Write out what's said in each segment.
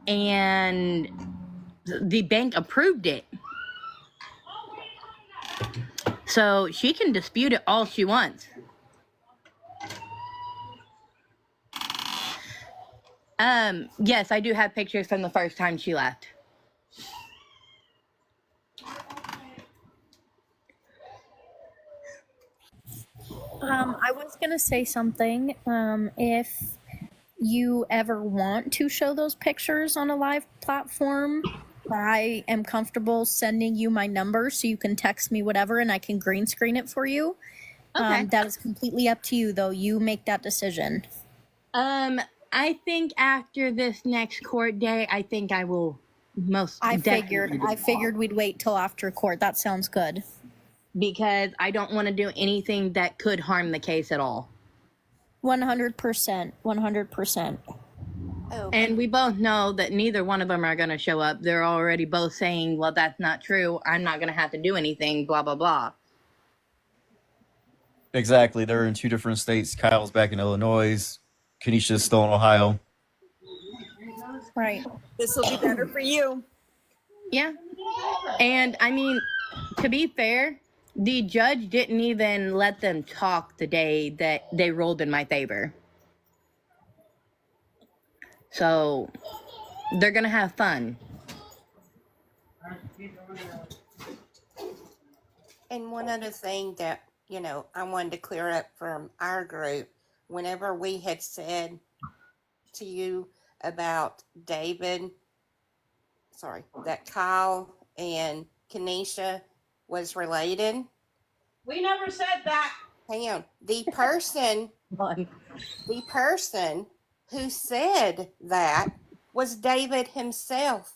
and the bank approved it. So she can dispute it all she wants. Yes, I do have pictures from the first time she left. I was gonna say something. If you ever want to show those pictures on a live platform, I am comfortable sending you my number so you can text me whatever and I can green screen it for you. Okay. That is completely up to you, though. You make that decision. I think after this next court day, I think I will I figured we'd wait till after court. That sounds good. Because I don't want to do anything that could harm the case at all. 100%. 100%. Oh. And we both know that neither one of them are going to show up. They're already both saying, well, that's not true. I'm not going to have to do anything, blah, blah, blah. Exactly. They're in two different states. Kyle's back in Illinois. Kenesha's still in Ohio. Right. This will be better for you. Yeah. And, I mean, to be fair, the judge didn't even let them talk the day that they ruled in my favor. So, they're going to have fun. And one other thing that, I wanted to clear up from our group, whenever we had said to you about that Kyle and Kenesha was related. We never said that. Hang on. The person who said that was David himself.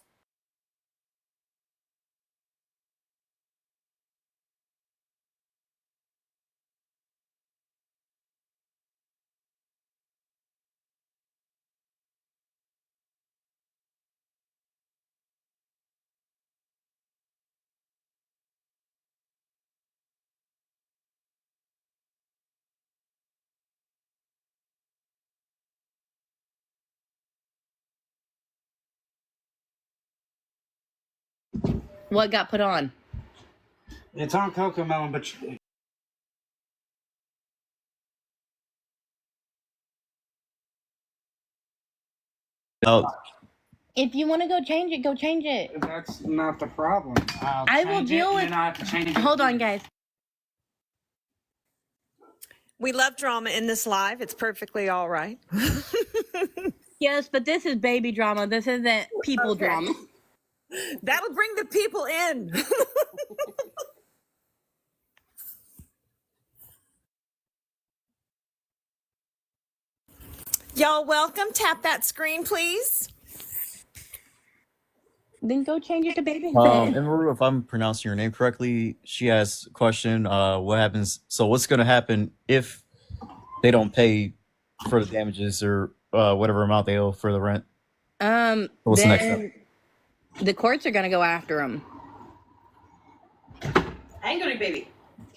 What got put on? It's on Cocoa Melon, but If you want to go change it, go change it. That's not the problem. I will deal with. Hold on, guys. We love drama in this live. It's perfectly all right. Yes, but this is baby drama. This isn't people drama. That'll bring the people in. Y'all welcome. Tap that screen, please. Then go change it to baby. Emeru, if I'm pronouncing your name correctly, she has a question. What happens? So what's going to happen if they don't pay for the damages or whatever amount they owe for the rent? What's the next step? The courts are going to go after them. Angry baby.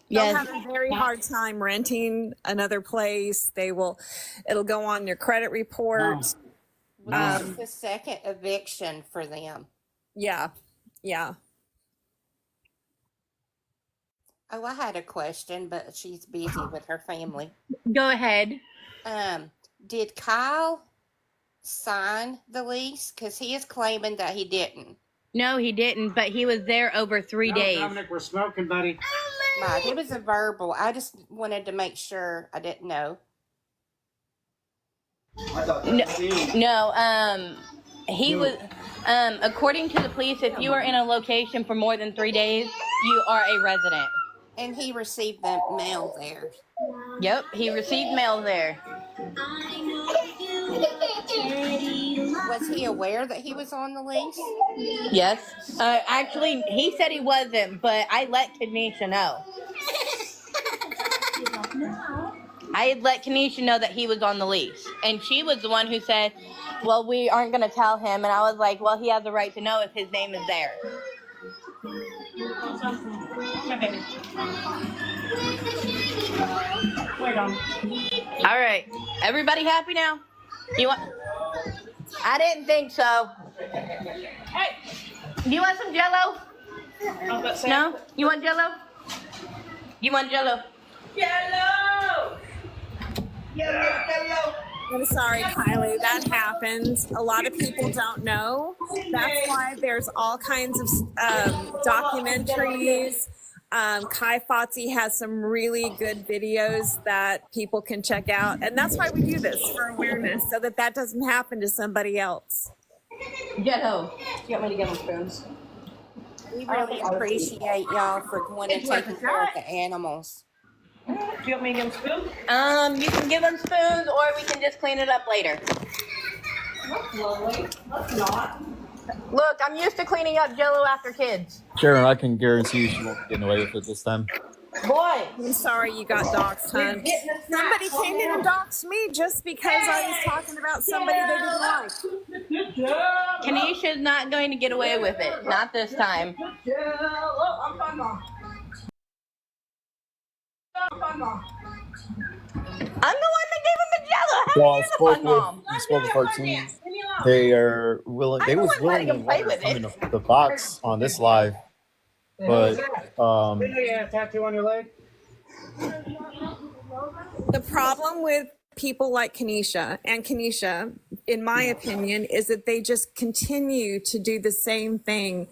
They'll have a very hard time renting another place. It'll go on your credit report. This is the second eviction for them. Yeah. Oh, I had a question, but she's busy with her family. Go ahead. Did Kyle sign the lease? Because he is claiming that he didn't. No, he didn't, but he was there over 3 days. Dominic, we're smoking, buddy. It was a verbal. I just wanted to make sure. I didn't know. No, he was, according to the police, if you are in a location for more than 3 days, you are a resident. And he received the mail there. Yep, he received mail there. Was he aware that he was on the lease? Yes. Actually, he said he wasn't, but I let Kenesha know. I had let Kenesha know that he was on the lease. And she was the one who said, well, we aren't going to tell him. And I was like, well, he has the right to know if his name is there. Wait on. All right. Everybody happy now? You want? I didn't think so. Hey, do you want some Jello? No? You want Jello? You want Jello? Jello! Jello! I'm sorry, Kylie, that happens. A lot of people don't know. That's why there's all kinds of documentaries. Kai Fotzi has some really good videos that people can check out. And that's why we do this, for awareness, so that that doesn't happen to somebody else. Jello. You want me to get them spoons? We really appreciate y'all for going and taking care of the animals. Do you want me to give them spoons? You can give them spoons, or we can just clean it up later. That's lovely. That's not. Look, I'm used to cleaning up Jello after kids. Sharon, I can guarantee you she won't be getting away with it this time. Boy. I'm sorry you got doxed, hon. Somebody came in and doxed me just because I was talking about somebody they didn't like. Good job. Kanisha's not going to get away with it. Not this time. Good job. Oh, I'm fine now. I'm fine now. I'm the one that gave him the Jello. How Well, are you the fun mom? I spoke with our team. They are willing. They I'm the was one letting willing him to play with come in it. the box on this live, but Didn't you have a tattoo on your leg? The problem with people like Kanisha, in my opinion, is that they just continue to do the same thing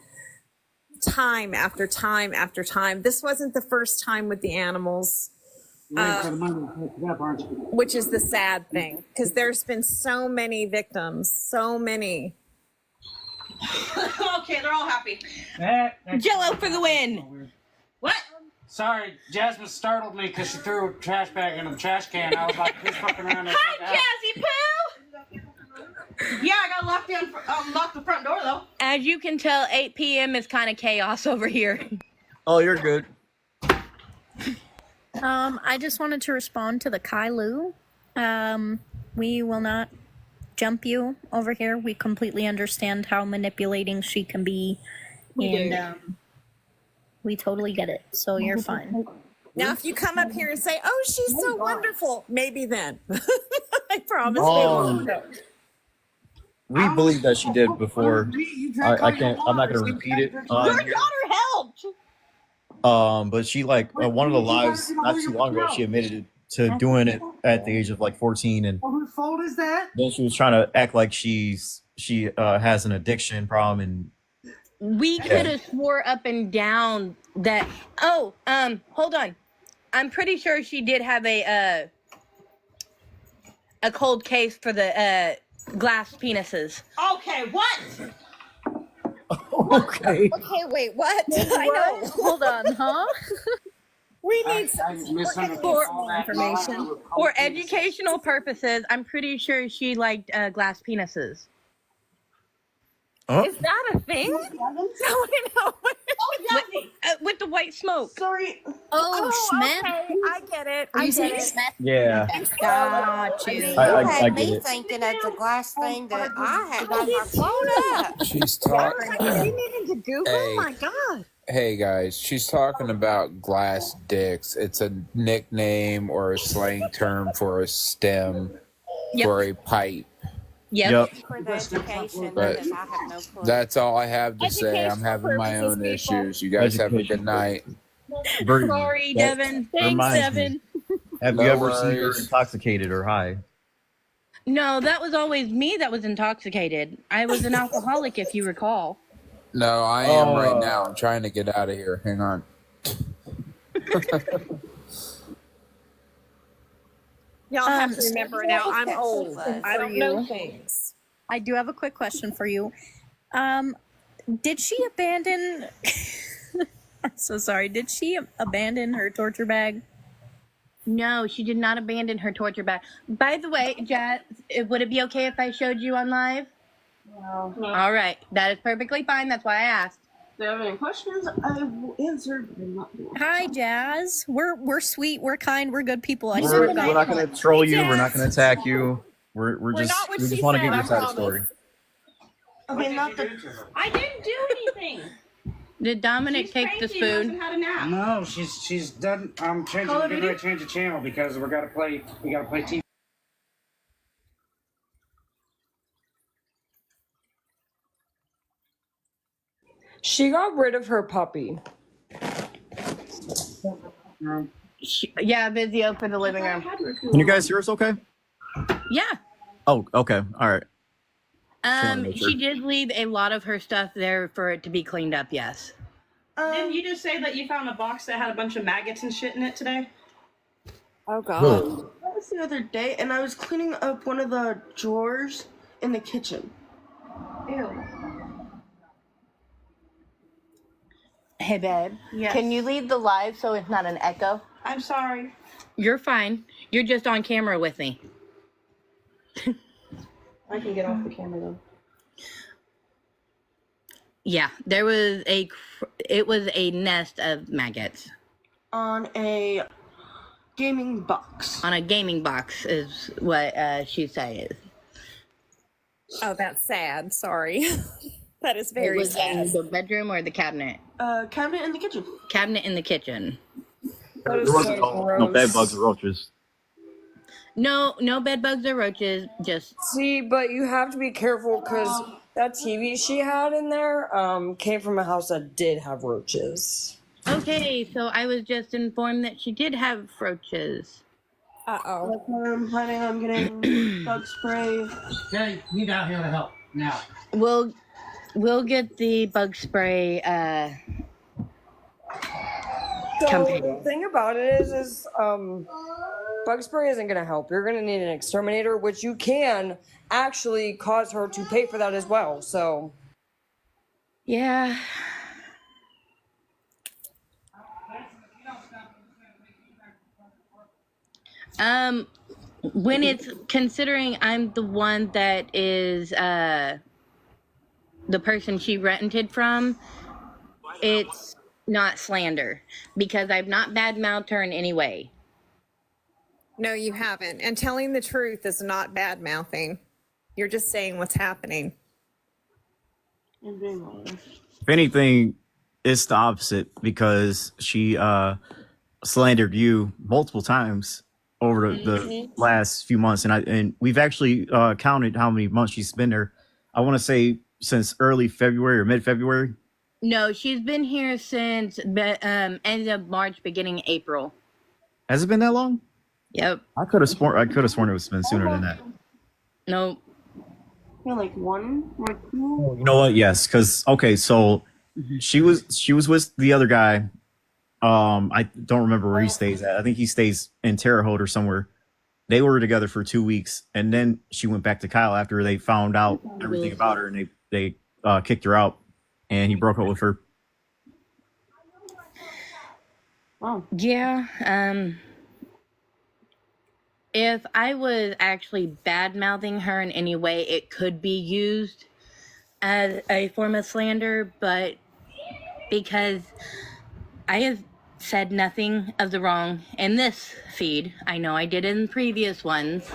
time after time after time. This wasn't the first time with the animals, Waiting for the money to pick it up, aren't you? which is the sad thing, because there's been so many victims, so many. Okay, they're all happy. Jello for the win. What? Sorry, Jasmine startled me because she threw a trash bag in the trash can. I was like, who's fucking around there? Hi, Jazzy Poo! Yeah, I got locked in. Locked the front door though. As you can tell, 8 p.m. is kind of chaos over here. oh, you're good. I just wanted to respond to the Kailu. We will not jump you over here. We completely understand how manipulating she can be, and we totally get it. So you're fine. Now, if you come up here and say, "Oh, she's so wonderful," maybe then. I promise. Um, we believe that she did before. I can't. I'm not gonna repeat it. Your daughter helped. But she one of the lives not too long ago, she admitted to doing it at the age of like 14, and Whose fault is that? then she was trying to act like she has an addiction problem, and We could have swore up and down that. Oh, hold on. I'm pretty sure she did have a cold case for the glass penises. Okay, what? okay. Okay, wait, what? I know. Hold on, huh? We need I some misunderstood more all that. information. For educational purposes, I'm pretty sure she liked glass penises. Oh. Is that a thing? No, I know. With the white smoke. Sorry. Oh, Schmidt. Okay, I get it. Are I you get saying it. Schmidt? Yeah. Got I you. mean, I you had get me it. thinking that's a glass thing that I had got my phone up. She's I was talking. like, you needed to Google? Hey. My God. Hey guys, she's talking about glass dicks. It's a nickname or a slang term for a stem Yep. for a pipe. Yep. For the education, But because I have no clue. That's all I have to say. I'm Educational having my purposes, own people. issues. You guys have a good Educational night. Bree, Sorry, that Devin. Thanks, reminds me. Devin. Have No you ever seen her worries. intoxicated or high? No, that was always me that was intoxicated. I was an alcoholic, if you recall. No, I am right now. I'm trying to get out of here. Hang on. Y'all have to remember now, I'm old. I don't know you. things. I do have a quick question for you. Did she abandon? I'm so sorry. Did she abandon her torture bag? No, she did not abandon her torture bag. By the way, Jazz, would it be okay if I showed you on live? No. All right. That is perfectly fine. That's why I asked. If you have any questions, I will answer. But I'm not doing Hi, Jazz. We're sweet. We're kind. We're good people. I We're, swear to we're God. not going to troll you. We're not going to attack you. We're just not what we she just want to said, get your I side of the promise. story. Okay, not the. I didn't do anything. Did Dominic She's take the crazy and spoon? hasn't had a nap. No, she's done. I'm changing. Call of Getting ready Duty? to change the channel because we gotta play TV. She got rid of her puppy. Yeah, busy open the living room. Can you guys hear us okay? Yeah. Oh, okay. All right. Just wanted to make sure. She did leave a lot of her stuff there for it to be cleaned up, yes. Didn't you just say that you found a box that had a bunch of maggots and shit in it today? Oh God. Really? That was the other day, and I was cleaning up one of the drawers in the kitchen. Ew. Hey, babe. Yes. Can you leave the live so it's not an echo? I'm sorry. You're fine. You're just on camera with me. I can get off the camera though. Yeah, it was a nest of maggots. On a gaming box. On a gaming box is what she said. Oh, that's sad. Sorry. That is very It was sad. in the bedroom or the cabinet? Cabinet in the kitchen. Cabinet in the kitchen. That There is wasn't so no bed gross. bugs or roaches. No bed bugs or roaches, just See, but you have to be careful because that TV she had in there came from a house that did have roaches. okay, so I was just informed that she did have roaches. Uh-oh. That's why I'm planning on getting bug spray. Okay, need out here to help now. We'll get the bug spray So company. the thing about it is bug spray isn't going to help. You're going to need an exterminator, which you can actually cause her to pay for that as well. So Yeah. When it's considering I'm the one that is the person she rented from, it's not slander because I've not badmouthed her in any way. No, you haven't. And telling the truth is not bad mouthing. You're just saying what's happening. And being honest. If anything, it's the opposite because she slandered you multiple times over the last few months, and we've actually counted how many months she's been there. I want to say since early February or mid February. No, she's been here since end of March, beginning April. Has it been that long? Yep. I could have sworn it was been sooner than that. No. Yeah, like one or two. You know what? Yes, because okay, so she was with the other guy. I don't remember where he stays at. I think he stays in Terre Haute or somewhere. They were together for 2 weeks, and then she went back to Kyle after they found out everything about her, and they kicked her out, and he broke up with her. Wow. Yeah. If I was actually bad mouthing her in any way, it could be used as a form of slander, but because I have said nothing of the wrong in this feed, I know I did in previous ones.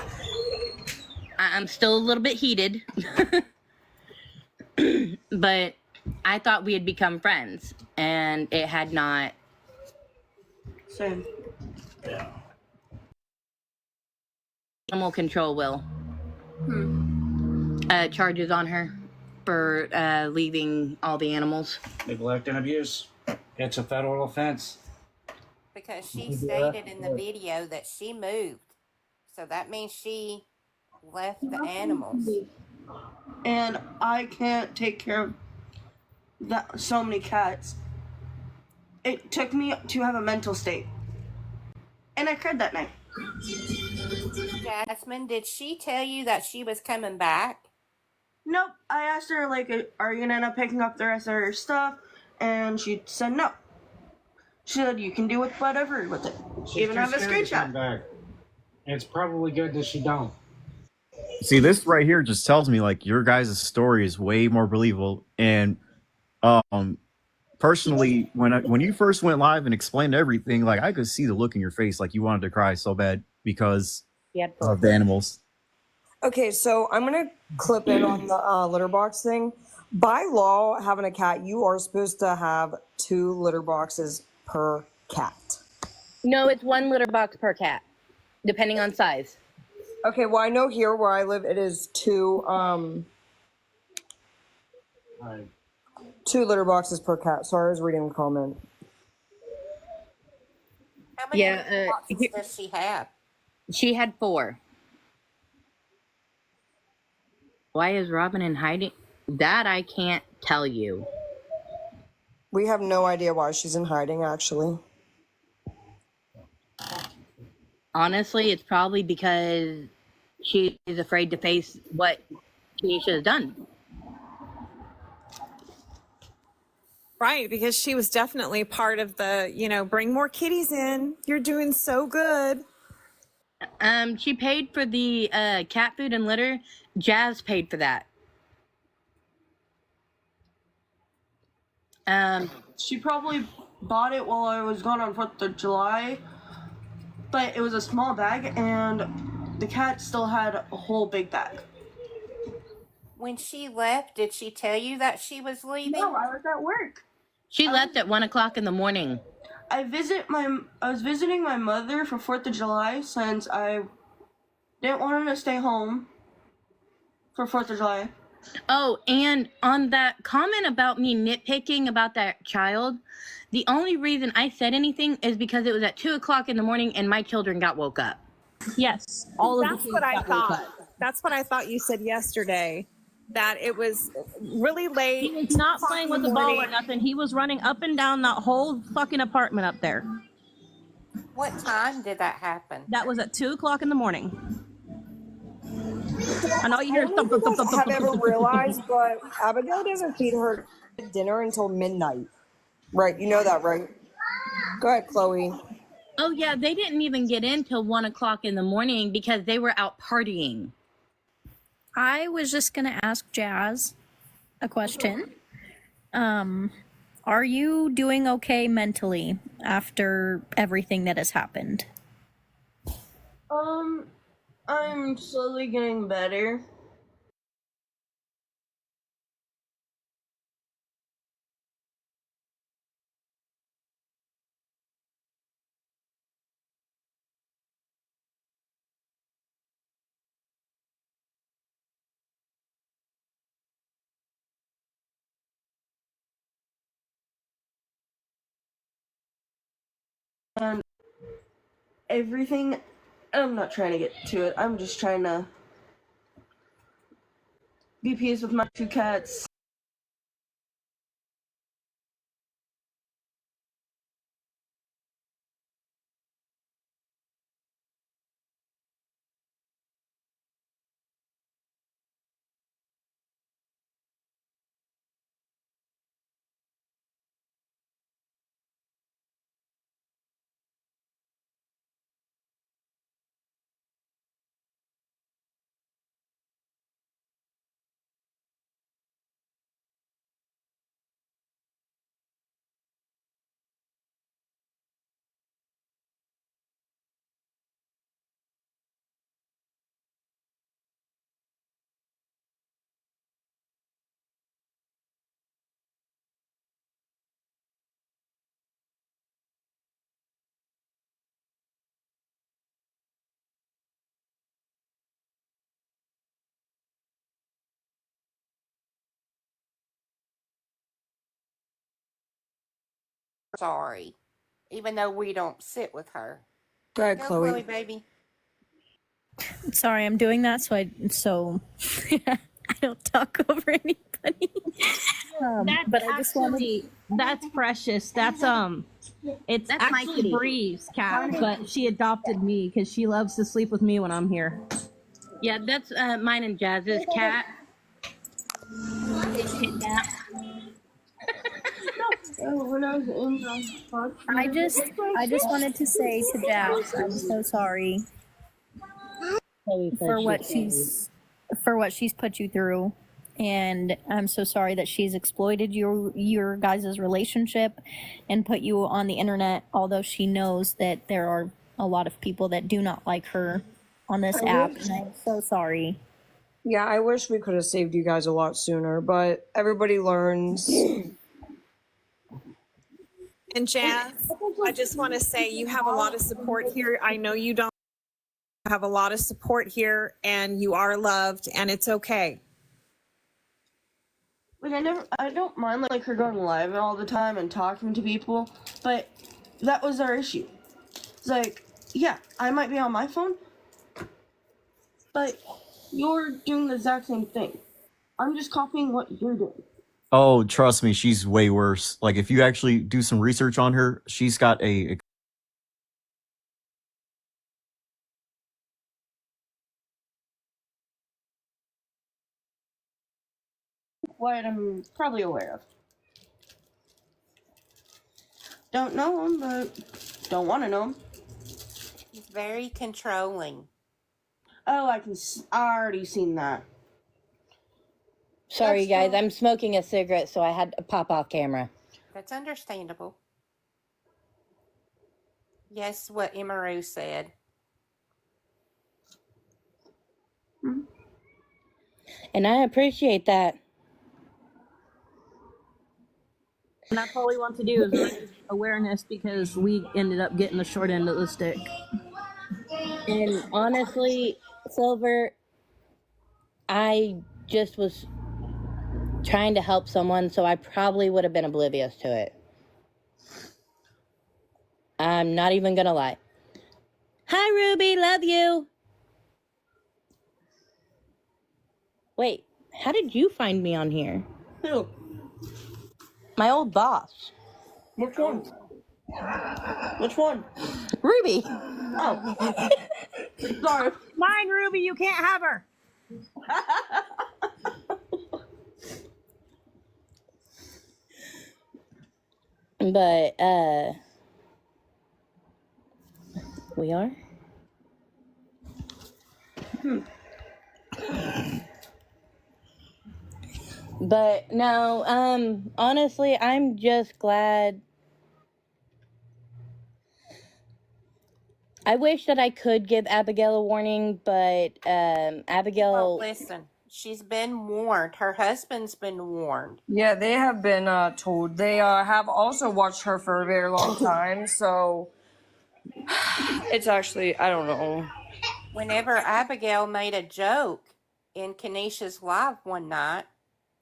I'm still a little bit heated, but I thought we had become friends, and it had not. Same. Animal control will charges on her for leaving all the animals. Neglect and abuse. It's a federal offense. Because she stated in the video that she moved. So that means she left the animals. And I can't take care of so many cats. It took me to have a mental state. And I cried that night. Jasmine, did she tell you that she was coming back? Nope. I asked her, like, are you gonna end up picking up the rest of her stuff? And she said no. She said you can do with whatever with it. She's Even too have a scared to come screenshot. back. It's probably good that she don't. See, this right here just tells me like your guys' story is way more believable. And personally, when you first went live and explained everything, like I could see the look in your face, like you wanted to cry so bad because of the animals. okay, so I'm gonna clip in on the litter box thing. By law, having a cat, you are supposed to have 2 litter boxes per cat. No, it's 1 litter box per cat, depending on size. Okay, well I know here where I live it is 2. Right. 2 litter boxes per cat. Sorry, I was reading the comment. How many Yeah, boxes does she have? she had 4. Why is Robin in hiding? That I can't tell you. We have no idea why she's in hiding, actually. Honestly, it's probably because she is afraid to face what Keisha has done. Right, because she was definitely part of the, bring more kitties in. You're doing so good. She paid for the cat food and litter. Jazz paid for that. She probably bought it while I was gone on 4th of July, but it was a small bag, and the cat still had a whole big bag. When she left, did she tell you that she was leaving? No, I was at work. She left at 1:00 in the morning. I was visiting my mother for 4th of July since I didn't want her to stay home for 4th of July. Oh, and on that comment about me nitpicking about that child, the only reason I said anything is because it was at 2:00 in the morning and my children got woke up. Yes, all of That's the what I got woke thought. up. That's what I thought you said yesterday, that it was really late. He was not playing with the ball or morning. nothing. He was running up and down that whole fucking apartment up there. What time did that happen? That was at 2:00 in the morning. I know you hear I don't know if you guys have ever realized, but Abigail doesn't feed her dinner until midnight. Right, you know that, right? Go ahead, Chloe. Oh yeah, they didn't even get in till 1:00 in the morning because they were out partying. I was just gonna ask Jazz a question. Are you doing okay mentally after everything that has happened? I'm slowly getting better. And everything, I'm not trying to get to it. I'm just trying to be peace with my 2 cats. Sorry, even though we don't sit with her. Go ahead, Go, Chloe. Chloe, baby. Sorry, I'm doing that so I don't talk over anybody. That's But I just wanted. that's Precious. That's it's That's my actually kitty. Bri's cat, but she adopted me because she loves to sleep with me when I'm here. Yeah, that's mine and Jazz's cat. Get kidnapped. When I was in the park, I just wanted to say to Jazz, I'm so sorry for what she's put you through, and I'm so sorry that she's exploited your guys' relationship and put you on the internet, although she knows that there are a lot of people that do not like her on this app, and I'm so sorry. Yeah, I wish we could have saved you guys a lot sooner, but everybody learns. And Jazz, I just want to say you have a lot of support here. I know you don't have a lot of support here, and you are loved, and it's okay. I don't mind like her going live all the time and talking to people, but that was our issue. It's like, yeah, I might be on my phone, but you're doing the exact same thing. I'm just copying what you're doing. Oh, trust me, she's way worse. Like if you actually do some research on her, she's got a What I'm probably aware of. Don't know him, but don't want to know him. He's very controlling. Oh, I already seen that. Sorry, guys. I'm smoking a cigarette, so I had to pop off camera. That's understandable. Yes, what Emaru said. And I appreciate that. And that's all we want to do is raise awareness because we ended up getting the short end of the stick. And honestly, Silver, I just was trying to help someone, so I probably would have been oblivious to it. I'm not even gonna lie. Hi, Ruby, love you. Wait, how did you find me on here? Who? My old boss. Which one? Which one? Ruby. Oh. Sorry. Mine, Ruby, you can't have her. But, we are? But, no, honestly, I'm just glad. I wish that I could give Abigail a warning, but, Abigail... Well, listen, she's been warned. Her husband's been warned. Yeah, they have been told. They have also watched her for a very long time, so it's actually, I don't know. Whenever Abigail made a joke in Kenesha's live one night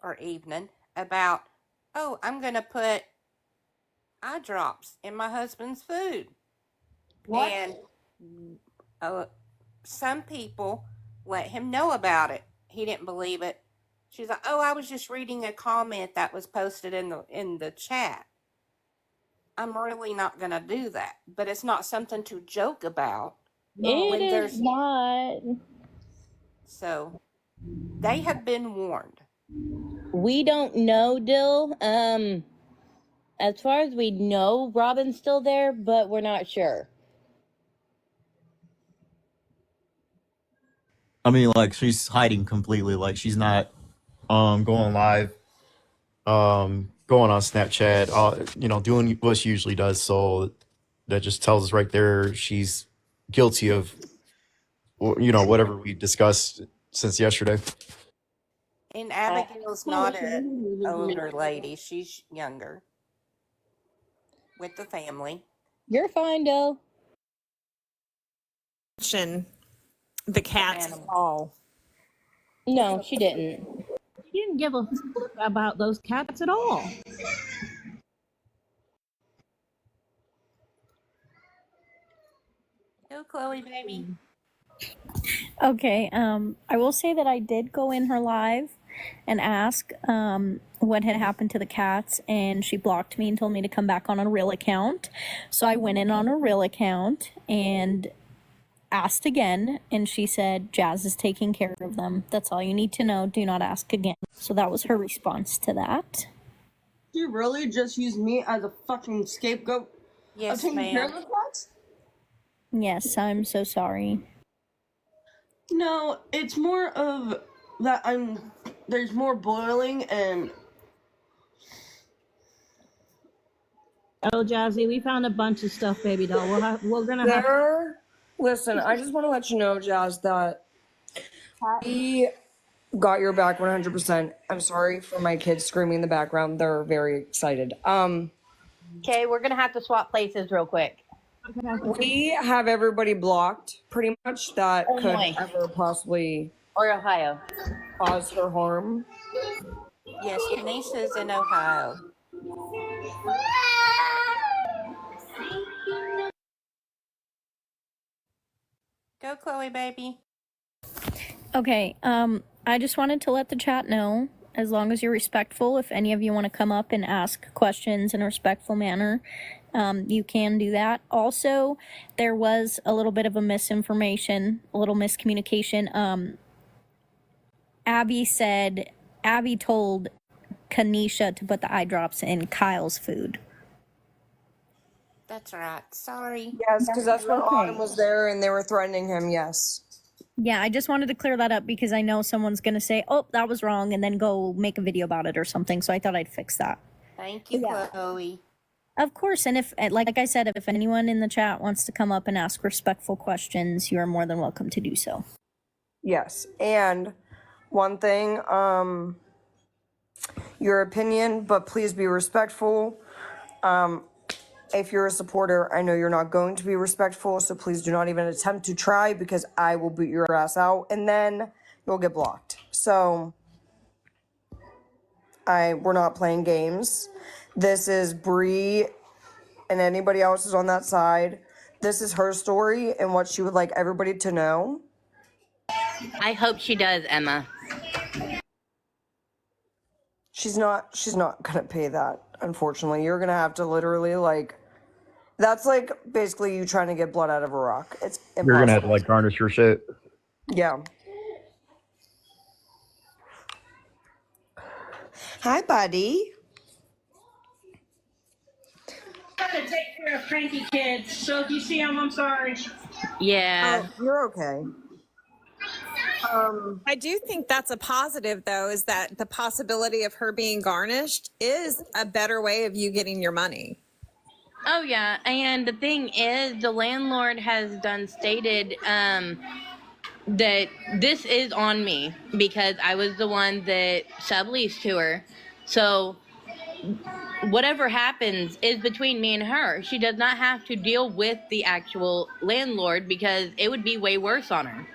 or evening about, oh, I'm going to put eye drops in my husband's food. What? And some people let him know about it. He didn't believe it. She's like, oh, I was just reading a comment that was posted in the chat. I'm really not going to do that. But it's not something to joke about. It is not. So they have been warned. We don't know, Dill. As far as we know, Robin's still there, but we're not sure. I mean, like she's hiding completely. Like she's not going live, going on Snapchat, doing what she usually does. So that just tells us right there she's guilty of whatever we discussed since yesterday. And Abigail's not an older lady. She's younger. With the family. You're fine, Dill. The cat's fall. No, she didn't. She didn't give a fuck about those cats at all. Oh, Chloe, baby. Okay, I will say that I did go in her live and ask what had happened to the cats, and she blocked me and told me to come back on a real account. So I went in on a real account and asked again, and she said Jazz is taking care of them. That's all you need to know. Do not ask again. So that was her response to that. You really just used me as a fucking scapegoat? Yes, of taking care of ma'am. the cats? Yes, I'm so sorry. No, it's more of that there's more boiling and... Oh, Jazzy, we found a bunch of stuff, baby doll. We're gonna have... Listen, I just want to let you know, Jazz, that we got your back 100%. I'm sorry for my kids screaming in the background. They're very excited. Okay, we're gonna have to swap places real quick. We have everybody blocked, pretty much, that could Illinois. ever possibly Or Ohio. cause her harm. Yes, Kanisha's in Ohio. Go, Chloe, baby. Okay, I just wanted to let the chat know, as long as you're respectful, if any of you want to come up and ask questions in a respectful manner, you can do that. Also, there was a little bit of a misinformation, a little miscommunication. Abby told Kanisha to put the eye drops in Kyle's food. That's right. Sorry. Yes, because that's when Okay. Autumn was there and they were threatening him. Yes. Yeah, I just wanted to clear that up because I know someone's going to say, oh, that was wrong, and then go make a video about it or something. So I thought I'd fix that. Thank you, Yeah. Chloe. Of course. And if, like I said, if anyone in the chat wants to come up and ask respectful questions, you are more than welcome to do so. Yes. And one thing, your opinion, but please be respectful. If you're a supporter, I know you're not going to be respectful, so please do not even attempt to try, because I will beat your ass out and then you'll get blocked. So we're not playing games. This is Bri and anybody else is on that side. This is her story and what she would like everybody to know. I hope she does, Emma. She's not gonna pay that, unfortunately. You're gonna have to literally, like, that's like basically you trying to get blood out of a rock. It's impossible. You're gonna have to like garnish your shit. Yeah. Hi, buddy. Gotta take care of cranky kids, so if you see them, I'm sorry. Yeah. Oh, you're okay. I do think that's a positive, though, is that the possibility of her being garnished is a better way of you getting your money. Oh, yeah. And the thing is, the landlord has stated that this is on me because I was the one that subleased to her. So whatever happens is between me and her. She does not have to deal with the actual landlord because it would be way worse on her.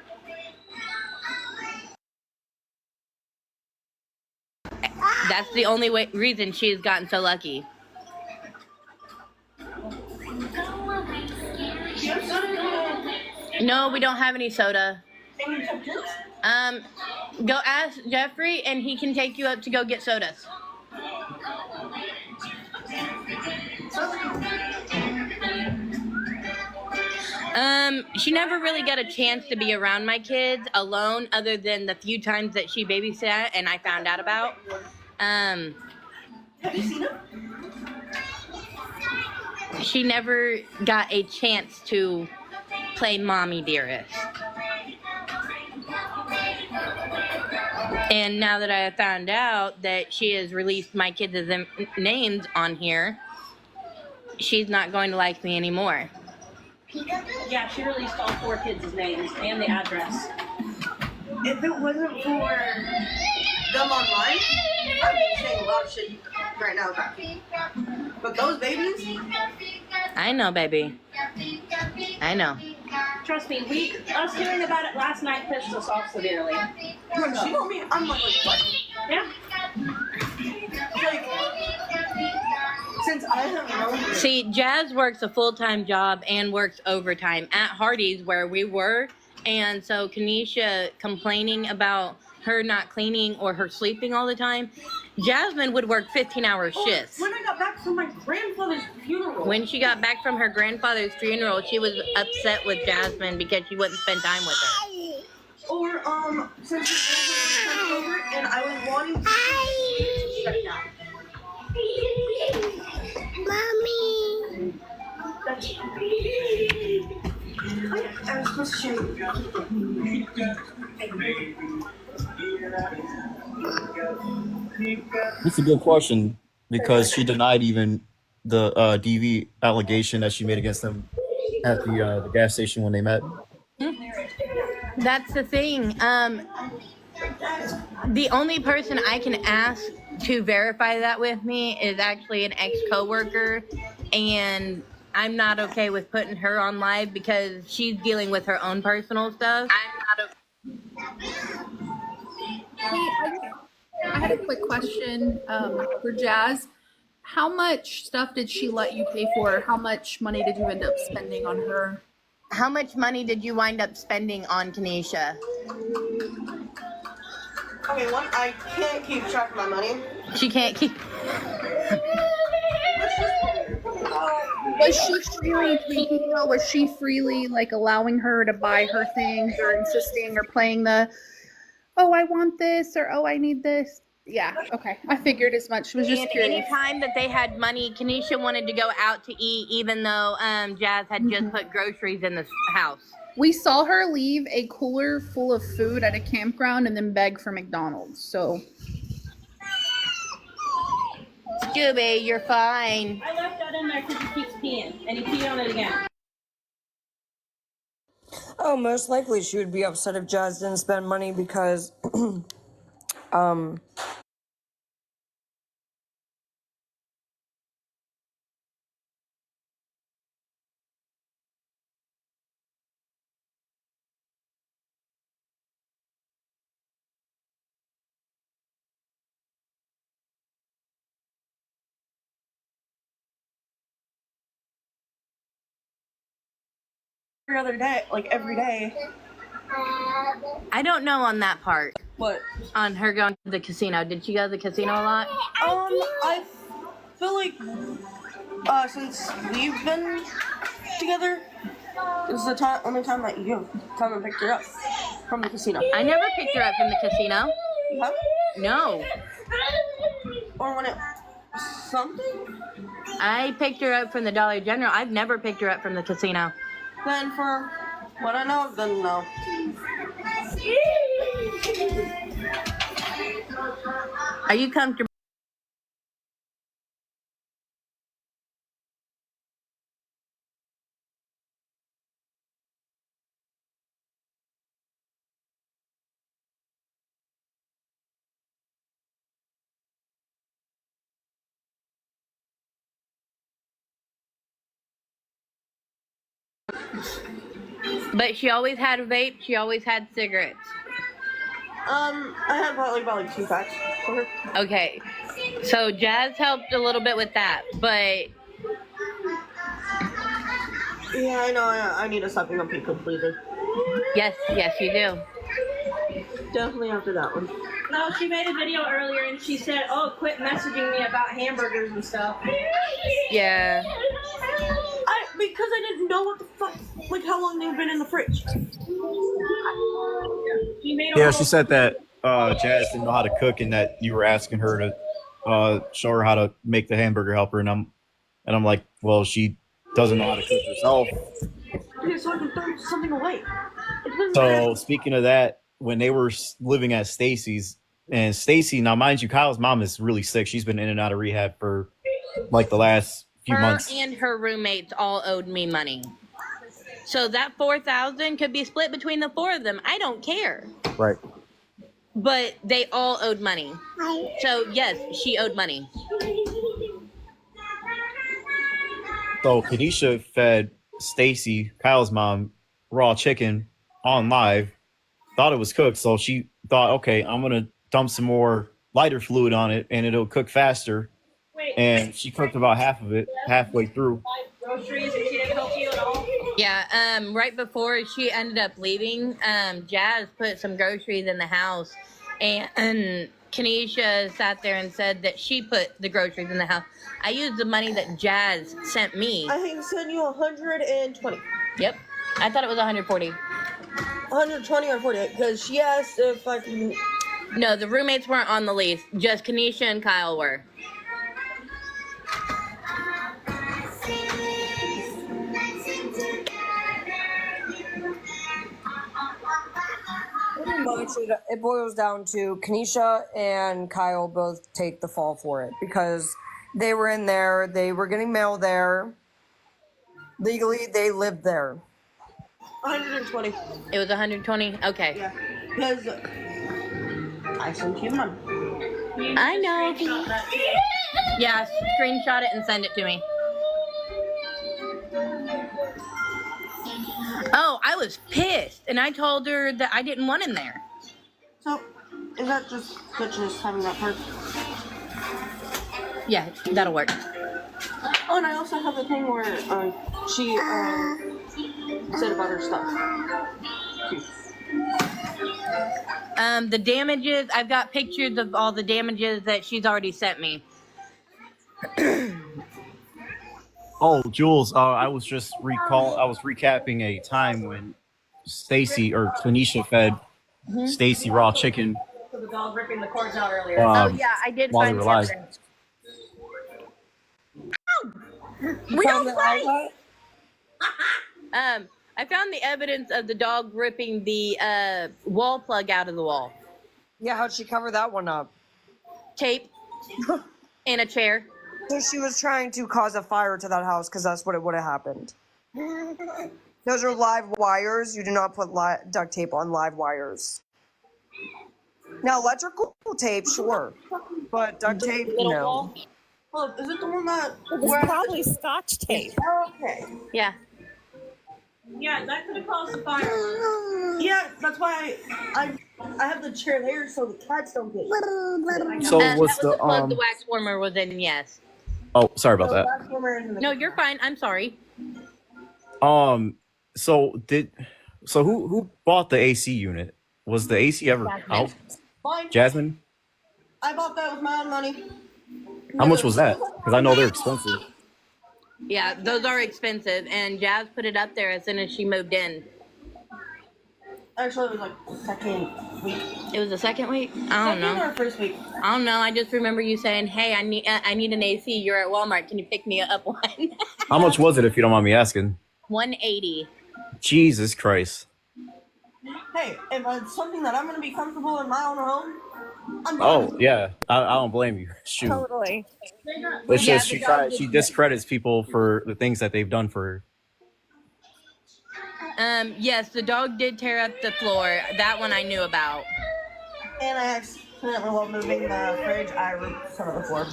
That's the only reason she's gotten so lucky. No, we don't have any soda. Go ask Jeffrey and he can take you up to go get sodas. She never really got a chance to be around my kids alone other than the few times that she babysat and I found out about. Have you seen them? She never got a chance to play mommy dearest. And now that I have found out that she has released my kids' names on here, she's not going to like me anymore. Yeah, she released all 4 kids' names and the address. If it wasn't for them online, I'd be saying a lot of shit right now about people. But those babies, I know, baby. I know. Trust me, us hearing about it last night pissed us off severely. when she told me, I'm like, what? Yeah. Like, since I have known her, See, Jazz works a full-time job and works overtime at Hardee's where we were. And so Kanisha complaining about her not cleaning or her sleeping all the time, Jasmine would work 15-hour shifts. when I got back from my grandfather's funeral, When she got back from her grandfather's funeral, she was upset with Jasmine because she wouldn't spend time with her. or since her grandfather was over and I was wanting to shut down. Mommy. I was supposed to show you. It's a good question because she denied even the DV allegation that she made against them at the gas station when they met. That's the thing. The only person I can ask to verify that with me is actually an ex-coworker, and I'm not okay with putting her on live because she's dealing with her own personal stuff. I'm not okay. I had a quick question for Jazz. How much stuff did she let you pay for? How much money did you end up spending on her? How much money did you wind up spending on Kanisha? Okay, one, I can't keep track of my money. She can't keep. Was she freely taking though? Was she freely like allowing her to buy her things or insisting or playing the, oh, I want this or oh, I need this? Yeah, okay. I figured as much. Was just And curious. any time that they had money, Kanisha wanted to go out to eat, even though Jazz had just put groceries in the house. We saw her leave a cooler full of food at a campground and then beg for McDonald's. So Scooby, you're fine. I left that in there because he keeps peeing, and he peed on it again. Oh, most likely she would be upset if Jazz didn't spend money because Every other day, like every day. I don't know on that part. What? On her going to the casino. Did she go to the casino a lot? I feel like since we've been together, this is the only time that you come and picked her up from the casino. I never picked her up from the casino. You have? No. Or when it something? I picked her up from the Dollar General. I've never picked her up from the casino. Then for what I know, then no. Are you comfortable? But she always had a vape. She always had cigarettes. I had probably about like 2 packs for her. Okay. So Jazz helped a little bit with that, but Yeah, I know. I need to stop being a people pleaser. yes, you do. Definitely after that one. No, she made a video earlier and she said, "Oh, quit messaging me about hamburgers and stuff." Yeah. Because I didn't know what the fuck, like how long they've been in the fridge. Yeah, she said that Jazz didn't know how to cook and that you were asking her to show her how to make the hamburger helper, and I'm like, well, she doesn't know how to cook herself. Okay, so I can throw something away. So speaking of that, when they were living at Stacy's, and Stacy, now mind you, Kyle's mom is really sick. She's been in and out of rehab for like the last few Her months. and her roommates all owed me money. So that $4,000 could be split between the four of them. I don't care. Right. But they all owed money. So yes, she owed money. So Kadisha fed Stacy, Kyle's mom, raw chicken on live, thought it was cooked. So she thought, okay, I'm going to dump some more lighter fluid on it and it'll cook faster. And she cooked about half of it halfway through. Groceries and she didn't help you at all? Yeah, right before she ended up leaving, Jazz put some groceries in the house, and Kanisha sat there and said that she put the groceries in the house. I used the money that Jazz sent me. I think sent you 120. Yep, I thought it was 140. 120 or 40, because she asked if I can. No, the roommates weren't on the lease. Just Kanisha and Kyle were. pretty much it boils down to Kanisha and Kyle both take the fall for it because they were in there, they were getting mail there. Legally, they lived there. 120. It was 120? Okay. Yeah. Because I sent you money. I know. Yeah, screenshot it and send it to me. Oh, I was pissed, and I told her that I didn't want him there. So, Is that just goodness having that part? Yeah, that'll work. Oh, and I also have the thing where she said about her stuff. The damages, I've got pictures of all the damages that she's already sent me. Oh, Jules, I was recapping a time when Stacy or Tanisha fed Stacy raw chicken. So the dog ripping the cords out earlier. Oh yeah, I did while they find were the alive. evidence. You found the outlet? I found the evidence of the dog ripping the wall plug out of the wall. Yeah, how'd she cover that one up? Tape in a chair. So she was trying to cause a fire to that house because that's what it would have happened. Those are live wires. You do not put duct tape on live wires. Now, electrical tape, sure. But duct tape, no. Well, is it the one that... It's probably Scotch tape. Okay. Yeah. Yeah, that could have caused a fire. Yeah, that's why I have the chair there so the cats don't get it. So That was was the plug the wax warmer was in, yes. Oh, sorry about that. No, you're fine. I'm sorry. So who bought the AC unit? Was the AC ever out? Fine. Jasmine? I bought that with my own money. How much was that? Because I know they're expensive. Yeah, those are expensive, and Jazz put it up there as soon as she moved in. Actually, it was like second week. It was the second week? I don't know. Second or first week? I don't know. I just remember you saying, "Hey, I need an AC. You're at Walmart. Can you pick me up one?" How much was it, if you don't mind me asking? $180. Jesus Christ. Hey, if it's something that I'm going to be comfortable in my own home, I'm done. Oh yeah, I don't blame you. Shoot. Totally. It's just she discredits people for the things that they've done for her. Yes, the dog did tear up the floor. That one I knew about. And I accidentally, while moving the fridge, I ripped some of the floor.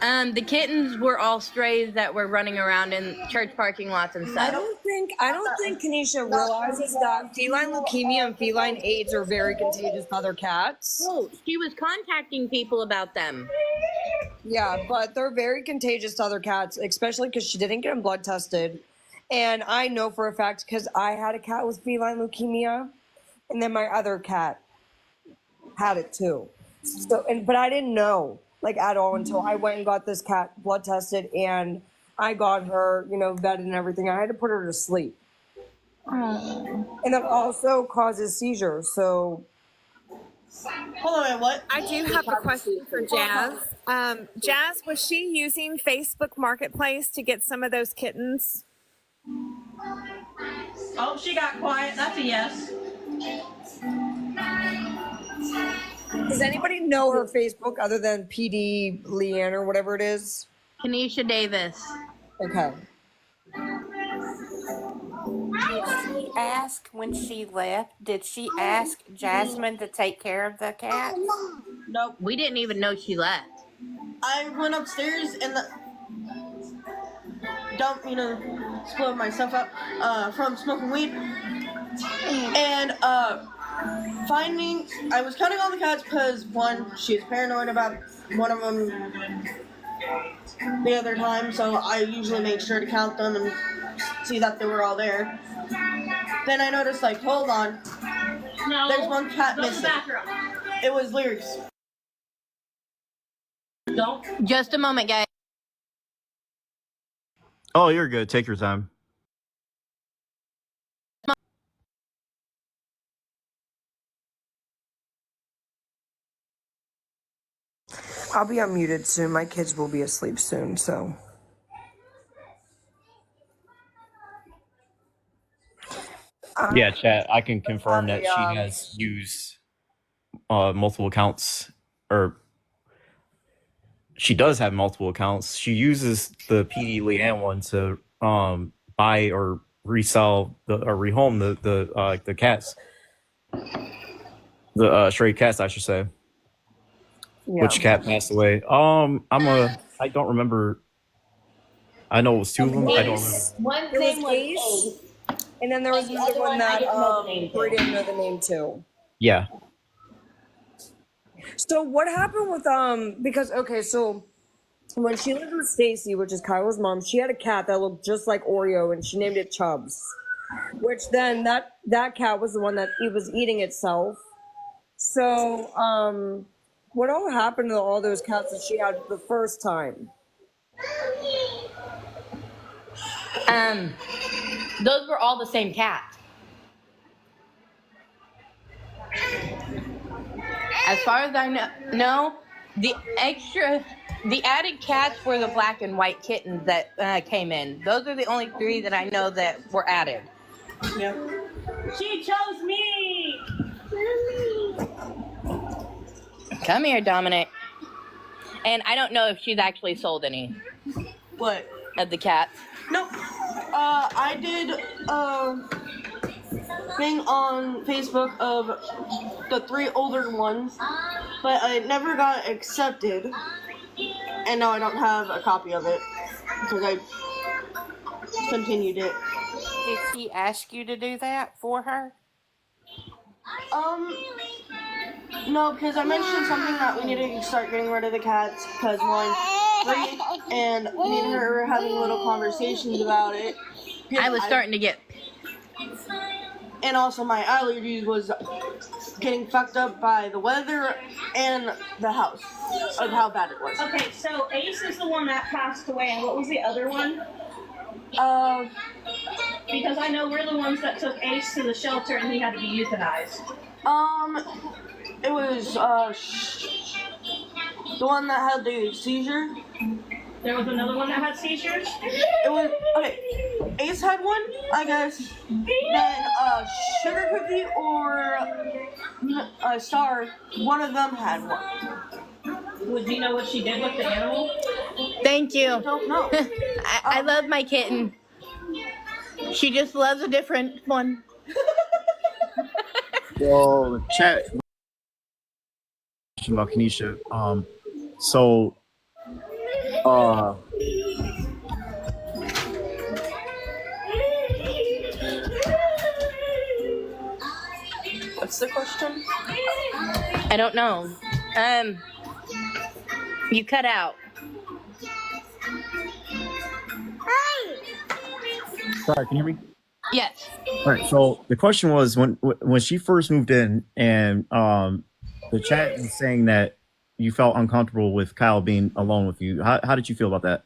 The kittens were all strays that were running around in church parking lots and I stuff. don't think Kanisha realizes that feline leukemia and feline AIDS are very contagious to other cats. Oh, she was contacting people about them. Yeah, but they're very contagious to other cats, especially because she didn't get them blood tested. And I know for a fact because I had a cat with feline leukemia, and then my other cat had it too. So, but I didn't know like at all until I went and got this cat blood tested, and I got her, vetted and everything. I had to put her to sleep, and that also causes seizures. So. Hold on, what? I do have a question for Jazz. Jazz, was she using Facebook Marketplace to get some of those kittens? Oh, she got quiet. That's a yes. Does anybody know her Facebook other than PD Leanne or whatever it is? Kanisha Davis. Okay. Did she ask when she left? Did she ask Jasmine to take care of the cats? Nope. We didn't even know she left. I went upstairs and don't split myself up from smoking weed, and I was counting all the cats because one, she was paranoid about one of them the other time, so I usually make sure to count them and see that they were all there. Then I noticed, hold on, there's one cat missing. It was Lyrics. Don't. Just a moment, guys. Oh, you're good. Take your time. I'll be unmuted soon. My kids will be asleep soon, so. Yeah, chat. I can confirm that she has used multiple accounts, or she does have multiple accounts. She uses the PD Leanne one to buy or resell or rehome the cats, the stray cats, I should say. Yeah. Which cat passed away? I don't remember. I know it was two of them. I don't remember. One There thing was was Ace, Ace. and then there was And the another other one one, I that didn't know the name we to. didn't know the name too. Yeah. So what happened with because okay, so when she lived with Stacy, which is Kyla's mom, she had a cat that looked just like Oreo, and she named it Chubbs. Which then that cat was the one that it was eating itself. So what all happened to all those cats that she had the first time? Those were all the same cat. As far as I know, the added cats were the black and white kittens that came in. Those are the only 3 that I know that were added. Yeah. She chose me. Come here, Dominic. And I don't know if she's actually sold any What? of the cats. No. I did thing on Facebook of the 3 older ones, but I never got accepted, and now I don't have a copy of it because I continued it. Did she ask you to do that for her? No, because I mentioned something that we needed to start getting rid of the cats because one, Bri and me and her were having little conversations about it. I was starting to get... And also my allergies was getting fucked up by the weather and the house of how bad it was. Okay, so Ace is the one that passed away, and what was the other one? Because I know we're the ones that took Ace to the shelter and he had to be euthanized. It was the one that had the seizure. There was another one that had seizures? It was, okay, Ace had one, I guess. Then, Sugar Cookie or Star, one of them had one. Do you know what she did with the animal? Thank you. I don't know. I love my kitten. She just loves a different one. Well, the chat about Kenesha. What's the question? I don't know. You cut out. Sorry, can you hear me? Yes. All right. So the question was when she first moved in, and the chat was saying that you felt uncomfortable with Kyle being alone with you. How did you feel about that?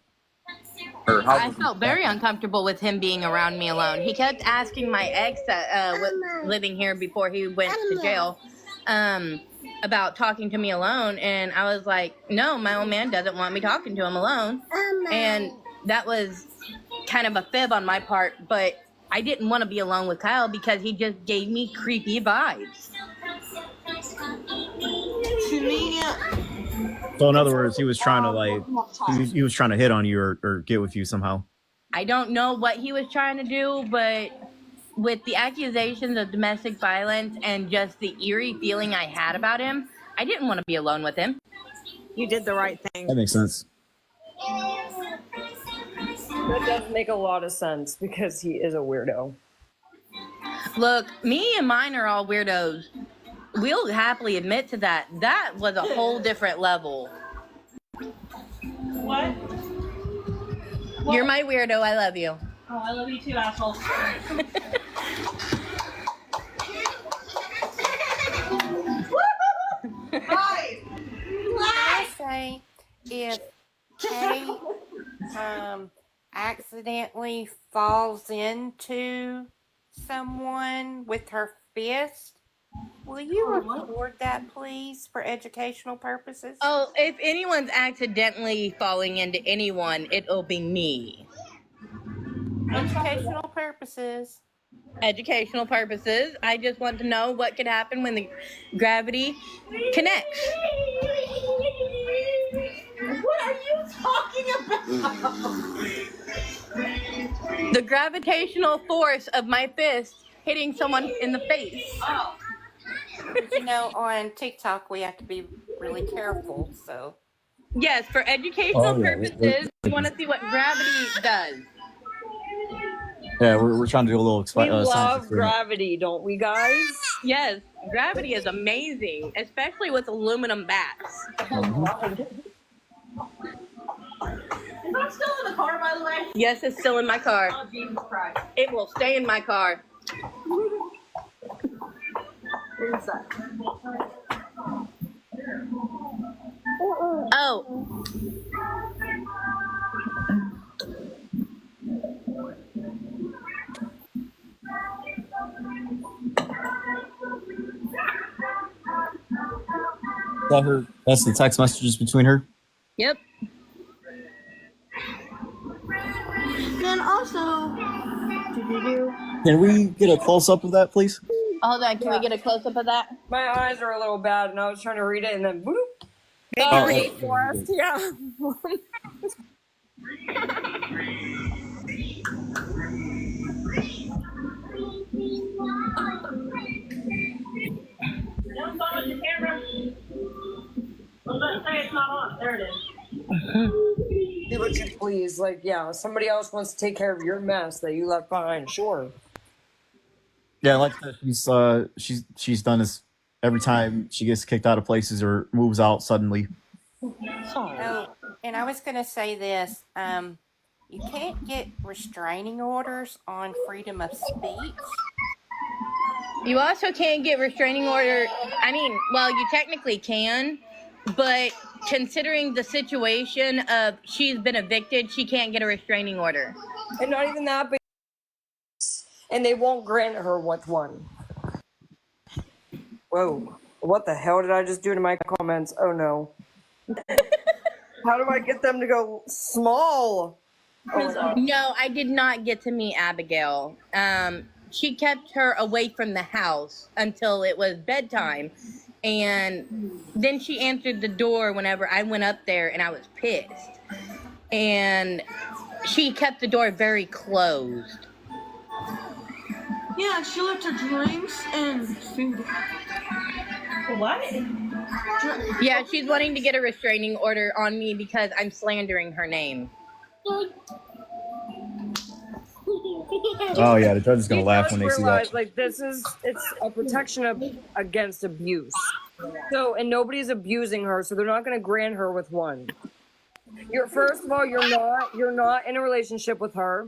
I felt very uncomfortable with him being around me alone. He kept asking my ex that was living here before he went to jail about talking to me alone, and I was like, no, my old man doesn't want me talking to him alone. And that was kind of a fib on my part, but I didn't want to be alone with Kyle because he just gave me creepy vibes. To me, So in other words, he was trying to he was trying to hit on you or get with you somehow. I don't know what he was trying to do, but with the accusations of domestic violence and just the eerie feeling I had about him, I didn't want to be alone with him. You did the right thing. That makes sense. That does make a lot of sense because he is a weirdo. Look, me and mine are all weirdos. We'll happily admit to that. That was a whole different level. What? You're my weirdo. I love you. Oh, I love you too, asshole. hi. I say if Kate accidentally falls into someone with her fist, will you record that, please, for educational purposes? Oh, if anyone's accidentally falling into anyone, it'll be me. Educational purposes. Educational purposes. I just want to know what could happen when the gravity connects. What are you talking about? The gravitational force of my fist hitting someone in the face. Oh. But you know, on TikTok, we have to be really careful, so. Yes, for educational purposes, we want to see what gravity does. Yeah, we're trying to do a little We science love experiment. gravity, don't we, guys? Yes, gravity is amazing, especially with aluminum bats. Mhm. Is that still in the car, by the way? Yes, it's still in my car. Oh, Jesus Christ. It will stay in my car. What is that? Oh, That her. That's the text messages between her. yep. Then also, Can we get a close up of that, please? Hold on, can we get a close up of that? My eyes are a little bad, and I was trying to read it, and then boop. Make Oh, it read for us. Yeah. Don't fall in the camera. I was about to say it's not on. There it is. Do what you please. Like, yeah, somebody else wants to take care of your mess that you left behind. Sure. Yeah, like that. She's done this every time she gets kicked out of places or moves out suddenly. Oh, and I was going to say this. You can't get restraining orders on freedom of speech. You also can't get restraining order. I mean, well, you technically can, but considering the situation of she's been evicted, she can't get a restraining order. And not even that, but and they won't grant her with one. Whoa. What the hell did I just do to my comments? Oh no. How do I get them to go small? Oh my God. No, I did not get to meet Abigail. She kept her away from the house until it was bedtime. And then she answered the door whenever I went up there, and I was pissed. And she kept the door very closed. yeah, she left her drinks and food. What? Yeah, she's wanting to get a restraining order on me because I'm slandering her name. Oh yeah, the judge is gonna He laugh does when they see realize, that. like, it's a protection against abuse. So, and nobody's abusing her, so they're not going to grant her with one. First of all, you're not in a relationship with her.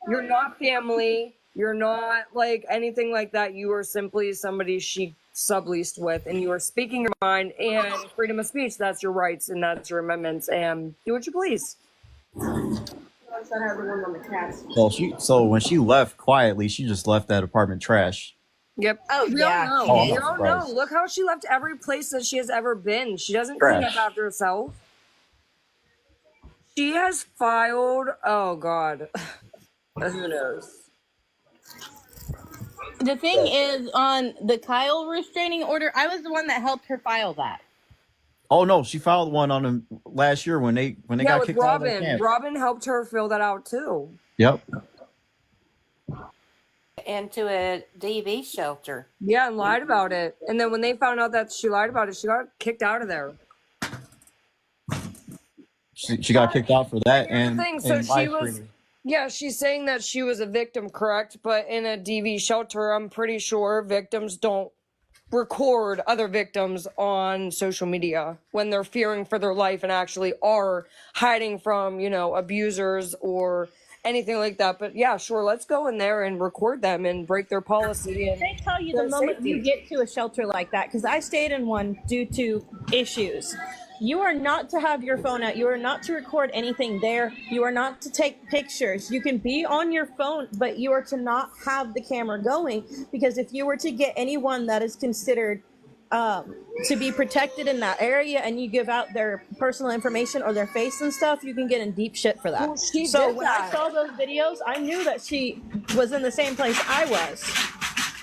You're not family. You're not like anything like that. You are simply somebody she subleased with, and you are speaking your mind and freedom of speech. That's your rights and that's your amendments. And do what you please. So when she left quietly, she just left that apartment trash. Yep. Oh, We yeah, don't she know. Oh, I'm We not don't know. surprised. Look how she left every place that she has ever been. She doesn't clean up Trash. after herself. She has filed. Oh God. Who knows? The thing is, on the Kyle restraining order, I was the one that helped her file that. Oh no, she filed one on him last year when they Yeah, got with kicked out of the Robin. camp. Robin helped her fill that out too. Yep. Into a DV shelter. Yeah, and lied about it. And then when they found out that she lied about it, she got kicked out of there. She got kicked out for that Here's and the thing. So and she live was. streaming. Yeah, she's saying that she was a victim, correct? But in a DV shelter, I'm pretty sure victims don't record other victims on social media when they're fearing for their life and actually are hiding from, abusers or anything like that. But yeah, sure, let's go in there and record them and break their policy. And They tell you the moment you get to a shelter like that, because I stayed in one due to issues. You are not to have your phone out. You are not to record anything there. You are not to take pictures. You can be on your phone, but you are to not have the camera going, because if you were to get anyone that is considered to be protected in that area and you give out their personal information or their face and stuff, you can get in deep shit for that. Well, she So did when that. I saw those videos, I knew that she was in the same place I was.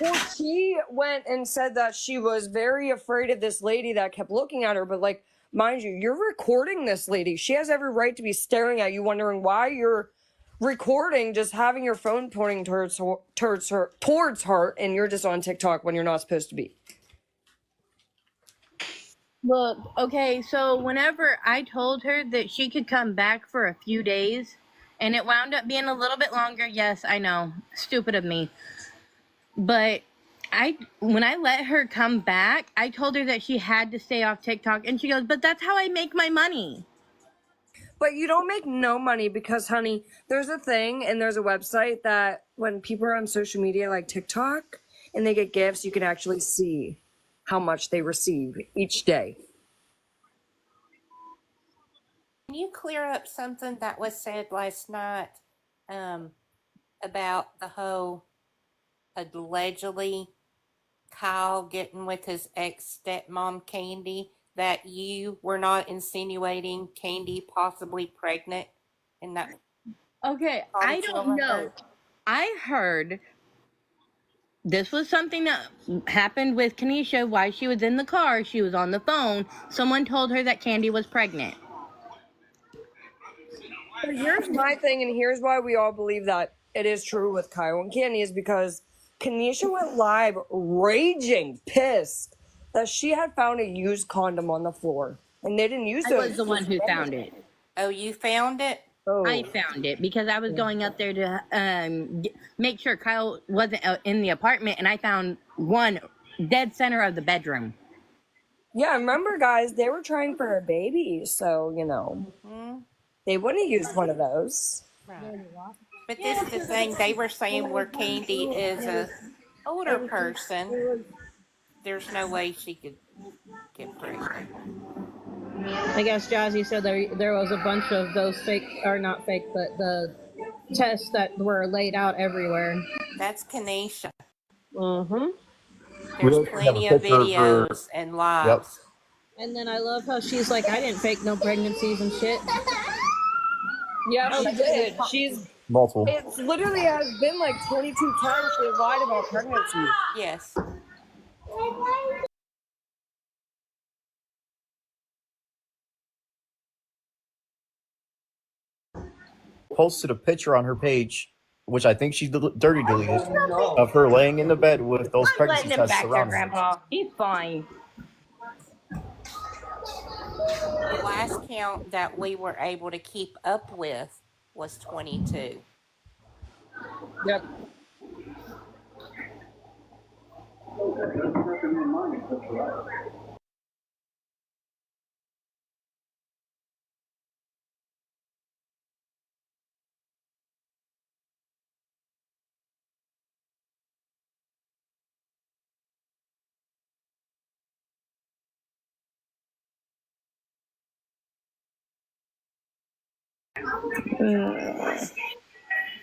Well, she went and said that she was very afraid of this lady that kept looking at her. But, like, mind you, you're recording this lady. She has every right to be staring at you, wondering why you're recording, just having your phone pointing towards her, and you're just on TikTok when you're not supposed to be. Look, okay, so whenever I told her that she could come back for a few days and it wound up being a little bit longer. Yes, I know, stupid of me. But when I let her come back, I told her that she had to stay off TikTok, and she goes, "But that's how I make my money." But you don't make no money because, honey, there's a thing and there's a website that when people are on social media like TikTok and they get gifts, you can actually see how much they receive each day. Can you clear up something that was said last night about the whole allegedly Kyle getting with his ex stepmom Candy? That you were not insinuating Candy possibly pregnant, and that Okay, I don't know. I heard this was something that happened with Kanisha while she was in the car. She was on the phone. Someone told her that Candy was pregnant. But here's my thing, and here's why we all believe that it is true with Kyle and Candy is because Kanisha went live raging, pissed that she had found a used condom on the floor. And they didn't use I was the one who found it. Oh, you found it? Oh. I found it because I was going up there to make sure Kyle wasn't in the apartment, and I found one dead center of the bedroom. Yeah, remember, guys, they were trying for a baby, so, they wouldn't have used one of those. Right. But this is the thing, they were saying where Candy is a older person, there's no way she could get pregnant. I guess Jazzy said there was a bunch of those fake, or not fake, but the tests that were laid out everywhere. That's Kanisha. Mm-hmm. There's plenty of videos and lives. Yep. And then I love how she's like, I didn't fake no pregnancies and shit. Yeah, she did. She's multiple. It literally has been like 22 times she has lied about pregnancy. Yes. Posted a picture on her page, which I think she dirty deleted, of her laying in the bed with those pregnancy tests around her. Grandpa. He's fine. The last count that we were able to keep up with was 22. Yep.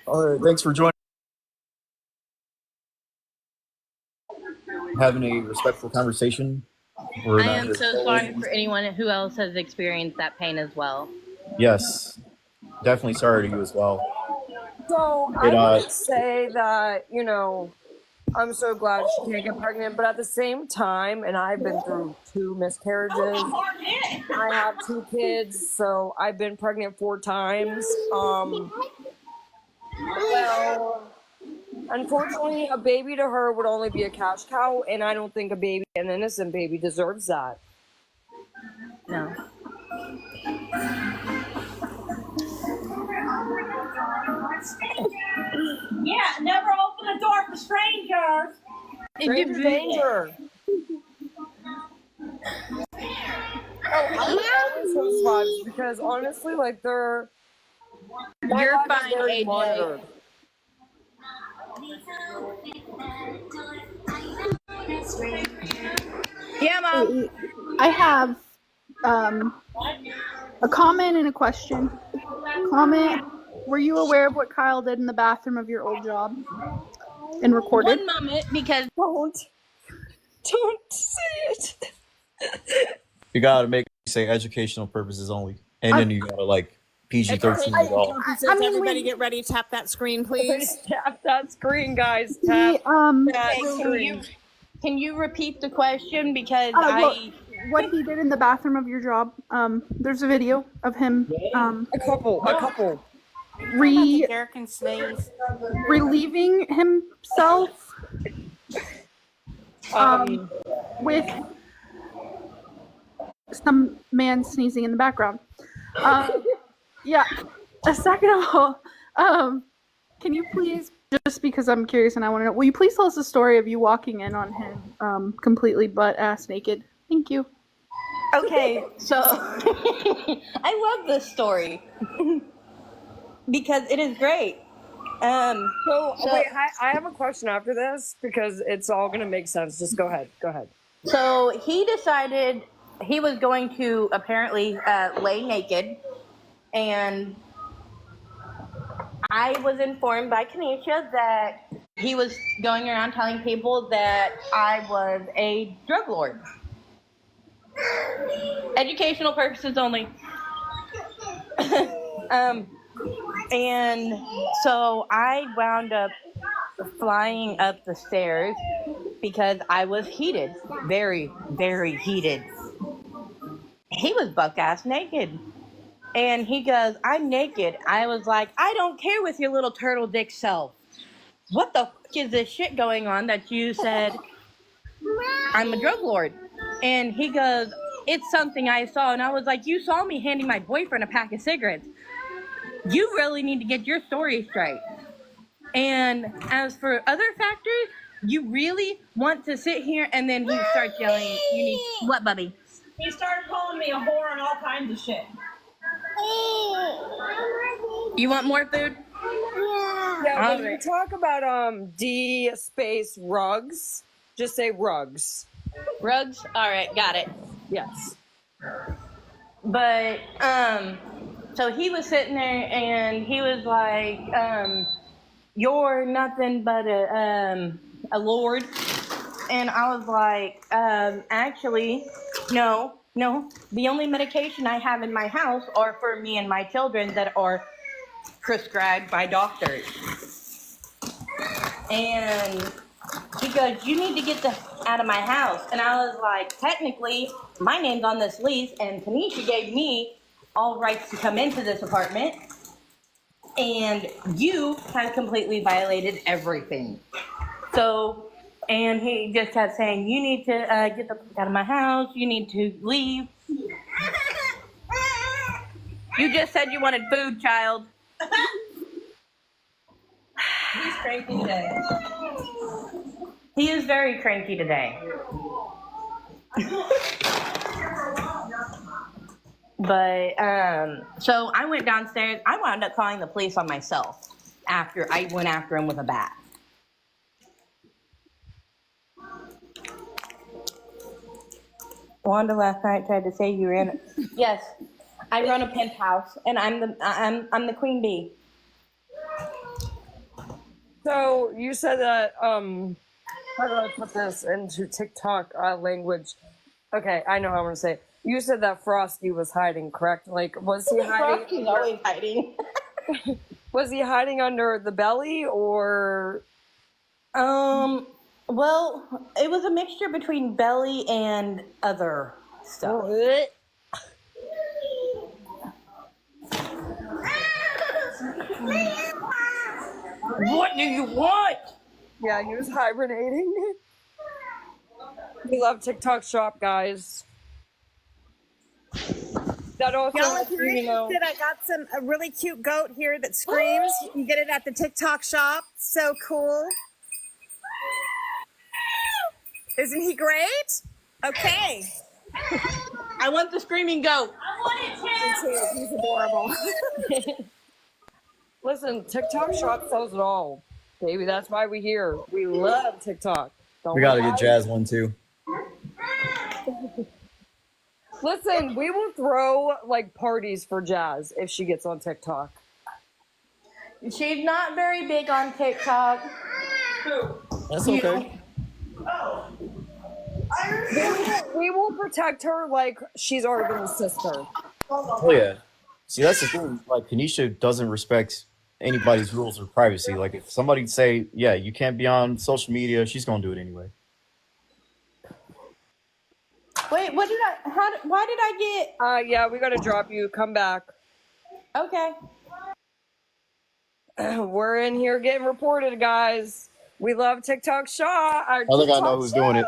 All right, thanks for joining. Having a respectful conversation. I am so sorry for anyone who else has experienced that pain as well. Yes, definitely sorry to you as well. So I would say that, I'm so glad she can't get pregnant, but at the same time, and I've been through 2 miscarriages. I have 2 kids, so I've been pregnant 4 times. Well, unfortunately, a baby to her would only be a cash cow, and I don't think an innocent baby deserves that. No. Yeah, never open the door for strangers. Stranger danger. I always host lives because honestly, like you're fine, AJ. Yeah, Mom. I have a comment and a question. Comment: were you aware of what Kyle did in the bathroom of your old job and recorded? One moment, because don't say it. You gotta say educational purposes only, and then you gotta PG-13 as well. Everybody get ready. Tap that screen, please. Tap that screen, guys. Tap that screen. Can you repeat the question because what he did in the bathroom of your job? There's a video of him. A couple. Jerk and sneeze. Relieving himself. With some man sneezing in the background. Yeah. Second of all, can you please, just because I'm curious and I want to know, will you please tell us the story of you walking in on him completely butt ass naked? Thank you. Okay, so I love this story because it is great. So So wait, I have a question after this because it's all gonna make sense. Just go ahead. Go ahead. So he decided he was going to apparently lay naked, and I was informed by Kanisha that he was going around telling people that I was a drug lord. Educational purposes only. And so I wound up flying up the stairs because I was heated. Very, very heated. He was buck ass naked. And he goes, I'm naked. I was like, I don't care with your little turtle dick self. What the fuck is this shit going on that you said I'm a drug lord? And he goes, it's something I saw. And I was like, you saw me handing my boyfriend a pack of cigarettes. You really need to get your story straight. And as for other factors, you really want to sit here and then he starts yelling, you need what, Bubby? He started calling me a whore and all kinds of shit. You want more food? Yeah, All when you right. talk about D space rugs, just say rugs. Rugs? All right, got it. Yes. But so he was sitting there and he was like, you're nothing but a lord. And I was like, actually, no. The only medication I have in my house are for me and my children that are prescribed by doctors. And he goes, you need to get the out of my house. And I was like, technically, my name's on this lease, and Tanisha gave me all rights to come into this apartment. And you have completely violated everything. So, and he just kept saying, you need to get the fuck out of my house. You need to leave. You just said you wanted food, child. He's cranky today. He is very cranky today. But, so I went downstairs. I wound up calling the police on myself after I went after him with a bat. Wanda last night tried to say you ran. Yes, I run a penthouse, and I'm the queen bee. So you said that how do I put this into TikTok language? Okay, I know how I'm gonna say it. You said that Frosty was hiding, correct? Like, was he hiding? Frosty's always hiding. Was he hiding under the belly or? Well, it was a mixture between belly and other stuff. What do you want? Yeah, he was hibernating. We love TikTok Shop, guys. That also, Y'all, if you're interested, I got a really cute goat here that screams. You can get it at the TikTok Shop. So cool. Isn't he great? Okay. I want the screaming goat. I want it too. He's adorable. Listen, TikTok Shop sells it all, baby. That's why we're here. We love TikTok. We gotta get Jazz one too. Listen, we will throw like parties for Jazz if she gets on TikTok. She's not very big on TikTok. That's okay. We will protect her like she's our little sister. Oh yeah. See, that's the thing. Like, Kanisha doesn't respect anybody's rules or privacy. Like, if somebody say, yeah, you can't be on social media, she's gonna do it anyway. Wait, why did I get? Yeah, we gotta drop you. Come back. Okay. We're in here getting reported, guys. We love TikTok Shop. I think I know who's doing it.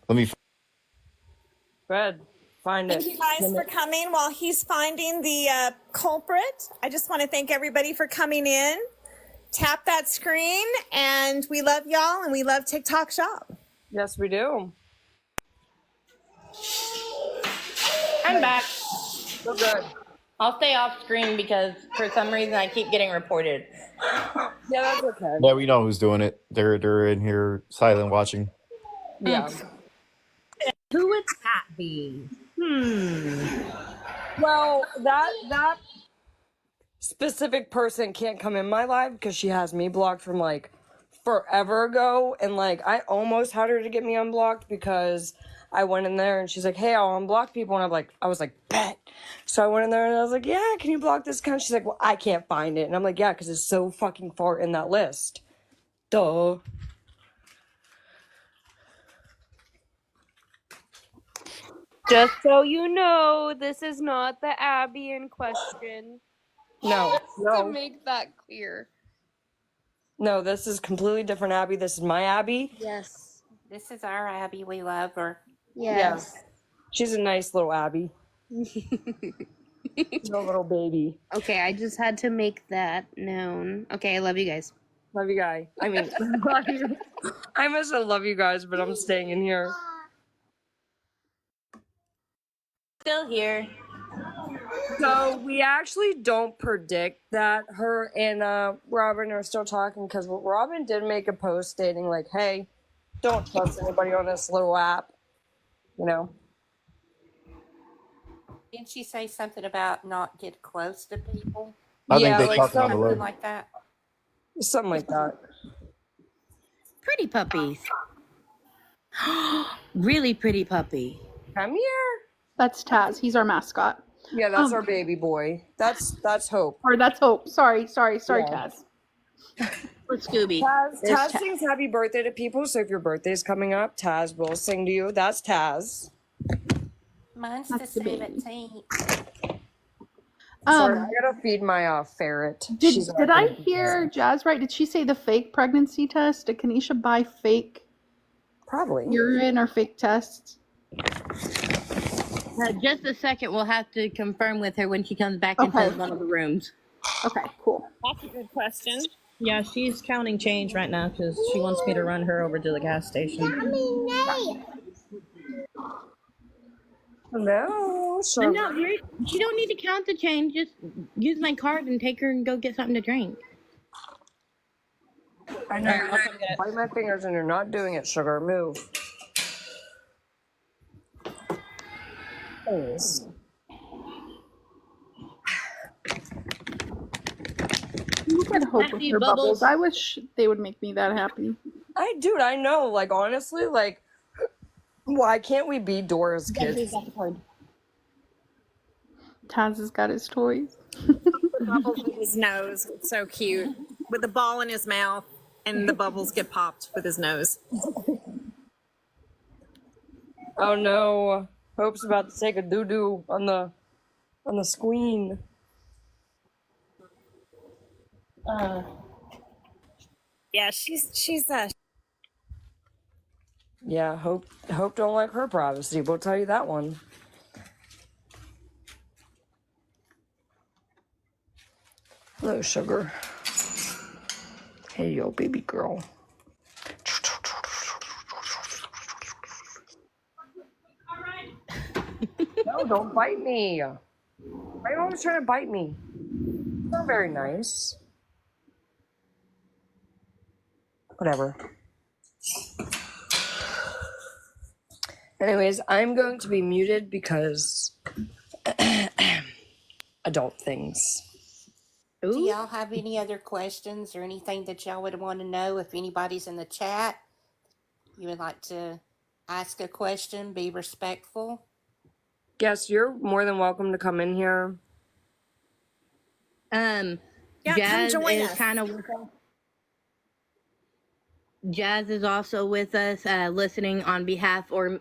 Let me. Go ahead. Find it. Thank you guys for coming while he's finding the culprit. I just want to thank everybody for coming in. Tap that screen, and we love y'all, and we love TikTok Shop. Yes, we do. I'm back. So good. I'll stay off screen because for some reason I keep getting reported. Yeah, that's okay. Yeah, we know who's doing it. They're in here silent watching. Yeah. Who would that be? Well, that specific person can't come in my live because she has me blocked from like forever ago, and like I almost had her to get me unblocked because I went in there and she's like, "Hey, I'll unblock people," and I was like, "Bet." So I went in there and I was like, "Yeah, can you block this account?" She's like, "Well, I can't find it," and I'm like, "Yeah, because it's so fucking far in that list." Duh. Just so you know, this is not the Abby in question. No, To make that clear. no, this is completely different Abby. This is my Abby. Yes. This is our Abby. We love her. Yes. Yeah. She's a nice little Abby. She's a little baby. Okay, I just had to make that known. Okay, I love you guys. Love you guys. I mean, love you. I must have love you guys, but I'm staying in here. Still here. So we actually don't predict that her and Robin are still talking because Robin did make a post stating like, "Hey, don't trust anybody on this little app," you know. Didn't she say something about not get close to people? I think they like talking on the Something road. like that. something like that. Pretty puppies. Really pretty puppy. Come here. That's Taz. He's our mascot. Yeah, that's our baby boy. That's Hope. Or that's Hope. Sorry, Yeah. Taz. Or Scooby. Taz sings happy birthday to people, so if your birthday's coming up, Taz will sing to you. That's Taz. Mine's That's the the baby. 17th. Sorry, I gotta feed my ferret. Did I hear Jazz right? Did she say the fake pregnancy test? Did Kanisha buy fake Probably urine or fake tests? Just a second. We'll have to confirm with her when she comes back Okay. into one of the rooms. Okay, cool. That's a good question. Yeah, she's counting change right now because she wants me to run her over to the gas station. Hello. I'm not worried. She don't need to count the change. Just use my card and take her and go get something to drink. I know. Bite my fingers and you're not doing it, sugar. Move. Please. Look at Hope with her bubbles. I wish they would make me that happy. I know. Like, honestly, like, why can't we be Dora's kids? Taz has got his toys. Bubbles with his nose. It's so cute. With the ball in his mouth, and the bubbles get popped with his nose. Oh no. Hope's about to take a doo-doo on the screen. Yeah, she's Yeah, Hope don't like her privacy. We'll tell you that one. Hello, sugar. Hey, yo, baby girl. No, don't bite me. Why are you always trying to bite me? It's not very nice. Whatever. Anyways, I'm going to be muted because adult things. Do y'all have any other questions or anything that y'all would want to know? If anybody's in the chat, you would like to ask a question, be respectful. Yes, you're more than welcome to come in here. come Jazz join is us. kind of with us. Jazz is also with us, listening on behalf of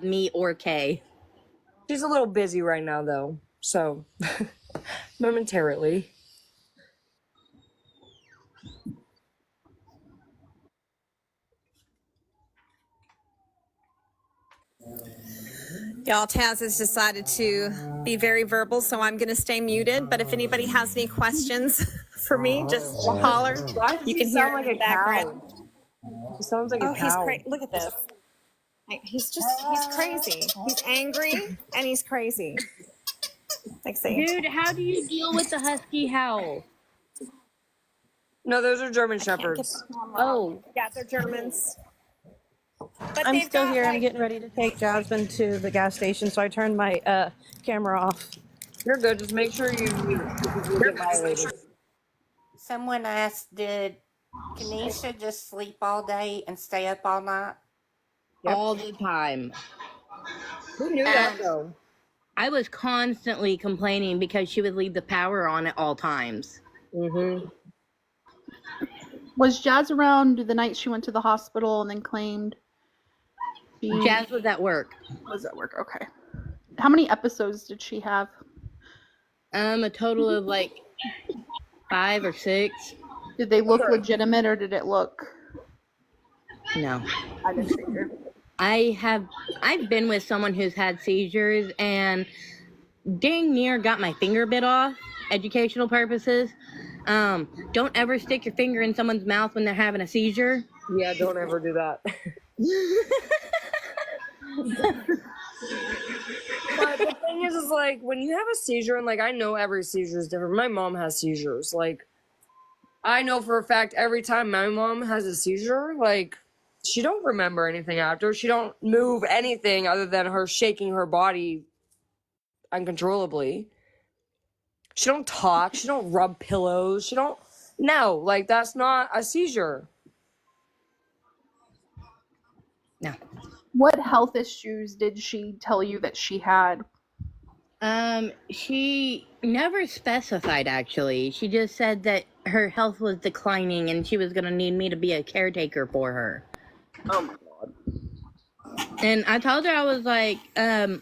me or Kay. She's a little busy right now, though, so momentarily. Y'all, Taz has decided to be very verbal, so I'm going to stay muted. But if anybody has any questions for me, just holler. Why does You he can hear sound it in like the a cow? background. He sounds like Oh, a he's cow. crazy. Look at this. He's crazy. He's angry and he's crazy. Like, see. Dude, how do you deal with the husky howl? No, those are German I can't get Shepherds. the camera off. Oh, Yeah, they're Germans. But I'm they've still got here. I'm like, getting ready to take Jasmine to the gas station, so I turned my camera off. You're good. Just make sure you mute because you'll get violated. Someone asked, did Kanisha just sleep all day and stay up all night? Yep. all the time. Who knew that though? I was constantly complaining because she would leave the power on at all times. Mm-hmm. Was Jazz around the night she went to the hospital and then claimed she Jazz was at work. was at work? Okay. How many episodes did she have? A total of like 5 or 6. Did they look legitimate or did it look? No. I didn't figure. I've been with someone who's had seizures and dang near got my finger bit off, educational purposes. Don't ever stick your finger in someone's mouth when they're having a seizure. Yeah, don't ever do that. But the thing is like when you have a seizure, and like I know every seizure is different. My mom has seizures. Like I know for a fact every time my mom has a seizure, like she don't remember anything after. She don't move anything other than her shaking her body uncontrollably. She don't talk. She don't rub pillows. She don't. No, like that's not a seizure. No. What health issues did she tell you that she had? She never specified actually. She just said that her health was declining and she was gonna need me to be a caretaker for her. Oh my god. And I told her, I was like,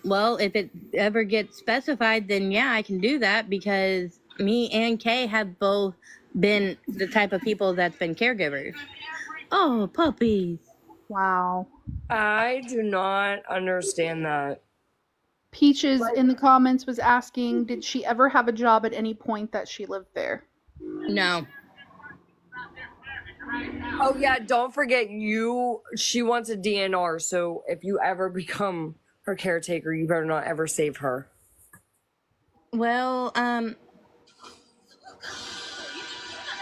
well, if it ever gets specified, then yeah, I can do that because me and Kay have both been the type of people that's been caregivers. Oh, puppies. Wow. I do not understand that. Peaches in the comments was asking, did she ever have a job at any point that she lived there? No. Oh yeah, don't forget she wants a DNR, so if you ever become her caretaker, you better not ever save her. Well,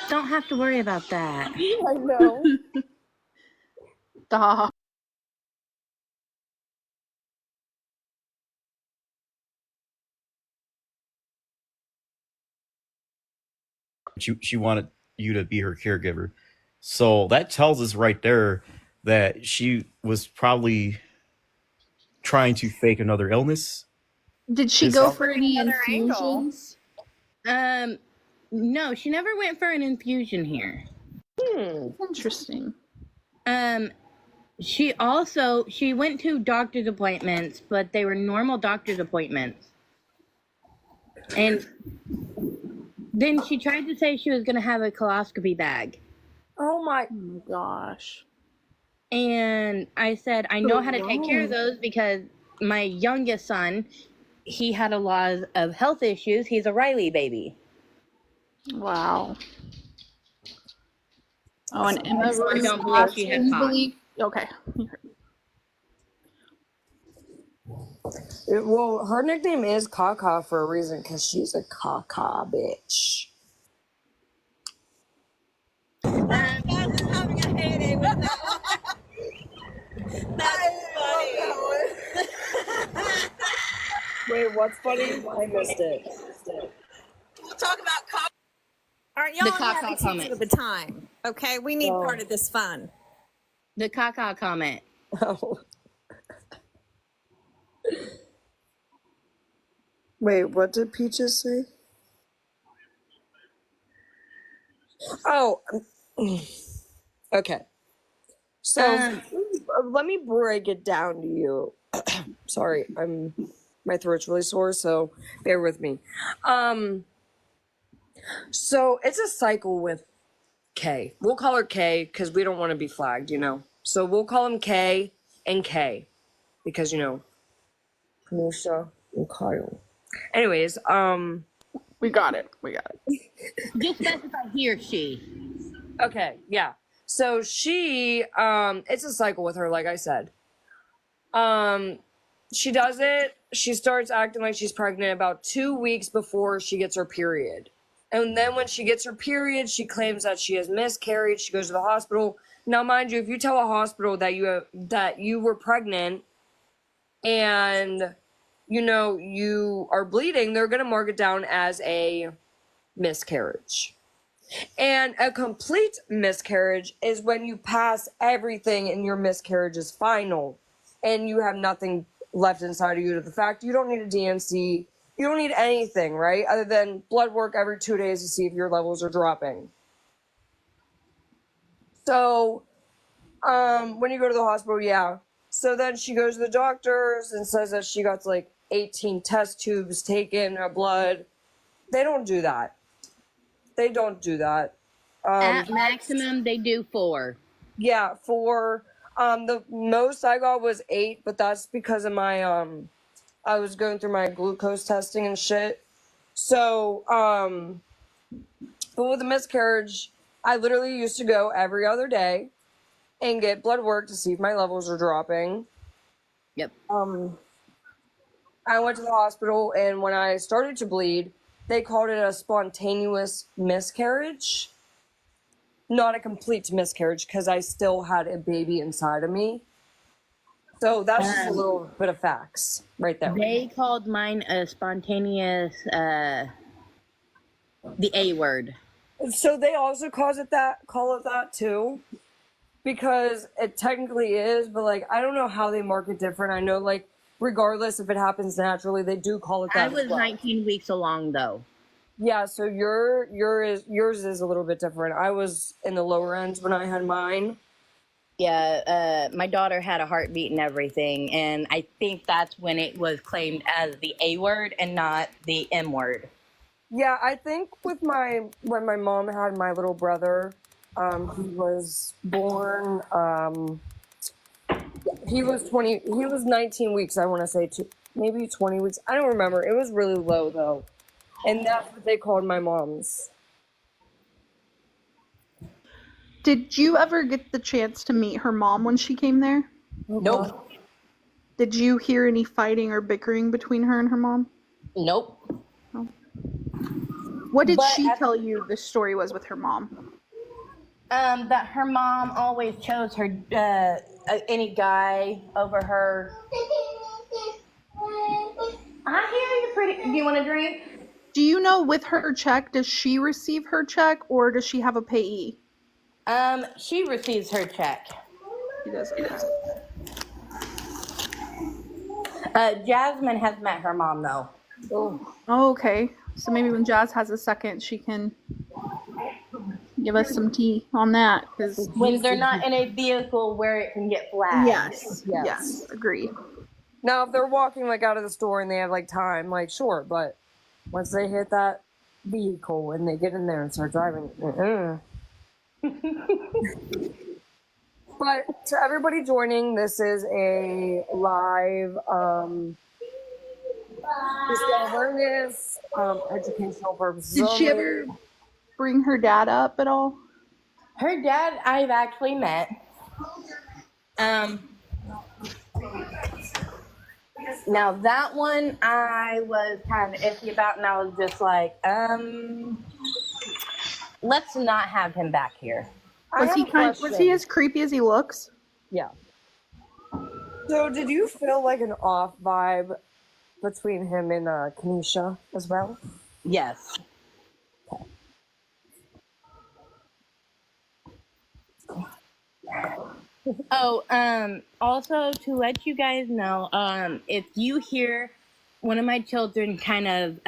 don't have to worry about that. I know. Stop. She wanted you to be her caregiver. So that tells us right there that she was probably trying to fake another illness. Did she go for any infusions? No, she never went for an infusion here. Interesting. She went to doctor's appointments, but they were normal doctor's appointments. And then she tried to say she was going to have a coloscopy bag. Oh my gosh. And I said, I know how to take care of those because my youngest son, he had a lot of health issues. He's a Riley baby. Wow. Oh, and Emma I don't believe she had pot. Okay. Well, her nickname is Kaka for a reason, because she's a Kaka bitch. Wait, what's funny? I missed it. We'll talk about cock. All right, y'all The are caca having comment. of the time. Okay, we need part of this fun. The caca comment. Oh. Wait, what did Peaches say? Oh, okay. So let me break it down to you. Sorry, my throat's really sore, so bear with me. So it's a cycle with K. We'll call her K because we don't want to be flagged, you know. So we'll call him K and K because Nisha and Kyle. Anyways, We got it. Just specify he or she. okay, yeah. So she, it's a cycle with her, like I said. She does it, she starts acting like she's pregnant about 2 weeks before she gets her period. And then when she gets her period, she claims that she has miscarried. She goes to the hospital. Now, mind you, if you tell a hospital that you were pregnant and you are bleeding, they're going to mark it down as a miscarriage. And a complete miscarriage is when you pass everything and your miscarriage is final and you have nothing left inside of you. To the fact you don't need a DNC, you don't need anything, right? Other than blood work every 2 days to see if your levels are dropping. So, when you go to the hospital, yeah. So then she goes to the doctors and says that she got like 18 test tubes taken, her blood. They don't do that. At maximum, they do 4. Yeah, 4. The most I got was 8, but that's because of my I was going through my glucose testing and shit. So, but with the miscarriage, I literally used to go every other day and get blood work to see if my levels are dropping. Yep. I went to the hospital, and when I started to bleed, they called it a spontaneous miscarriage. Not a complete miscarriage, because I still had a baby inside of me. So that's just a little bit of facts right there. They called mine a spontaneous, the A word. So they also call it that too, because it technically is, but like I don't know how they mark it different. I know like regardless if it happens naturally, they do call it that. I was 19 weeks along though. Yeah, so yours is a little bit different. I was in the lower ends when I had mine. Yeah, my daughter had a heartbeat and everything, and I think that's when it was claimed as the A word and not the M word. Yeah, I think when my mom had my little brother, he was born, he was 19 weeks, I want to say, maybe 20 weeks. I don't remember. It was really low though. And that's what they called my mom's. Did you ever get the chance to meet her mom when she came there? Nope. Did you hear any fighting or bickering between her and her mom? Nope. Oh. What did she tell you the story was with her mom? That her mom always chose her any guy over her. I hear you pretty. Do you want a drink? Do you know with her check, does she receive her check or does she have a payee? She receives her check. She does. Jasmine has met her mom though. Oh, okay. So maybe when Jazz has a second, she can give us some tea on that. Because when they're not in a vehicle where it can get flagged. Yes, agreed. Now, if they're walking like out of the store and they have like time, like sure, but once they hit that vehicle and they get in there and start driving, But to everybody joining, this is a live awareness, educational purposes. Did she ever bring her dad up at all? Her dad, I've actually met. Now that one I was kind of iffy about, and I was just like, let's not have him back here. Was he as creepy as he looks? Yeah. So did you feel like an off vibe between him and Kanisha as well? Yes. Oh, also to let you guys know, if you hear one of my children kind of,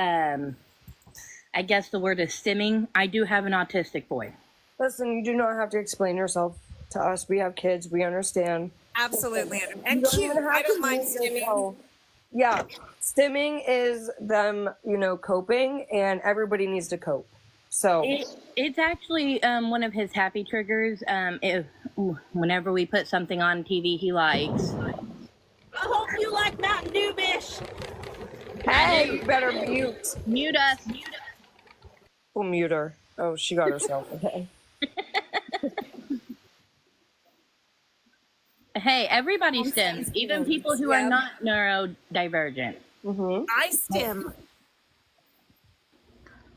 I guess the word is stimming, I do have an autistic boy. Listen, you do not have to explain yourself to us. We have kids. We understand. Absolutely. And cute. I don't mind stimming. Yeah. Stimming is them, coping, and everybody needs to cope. So it's actually one of his happy triggers. Whenever we put something on TV he likes. I hope you like Mountain Dew, bitch. Hey, you better mute. Mute us. We'll mute her. Oh, she got herself. Okay. Hey, everybody stems, even people who are Yep. not neurodivergent. I stim.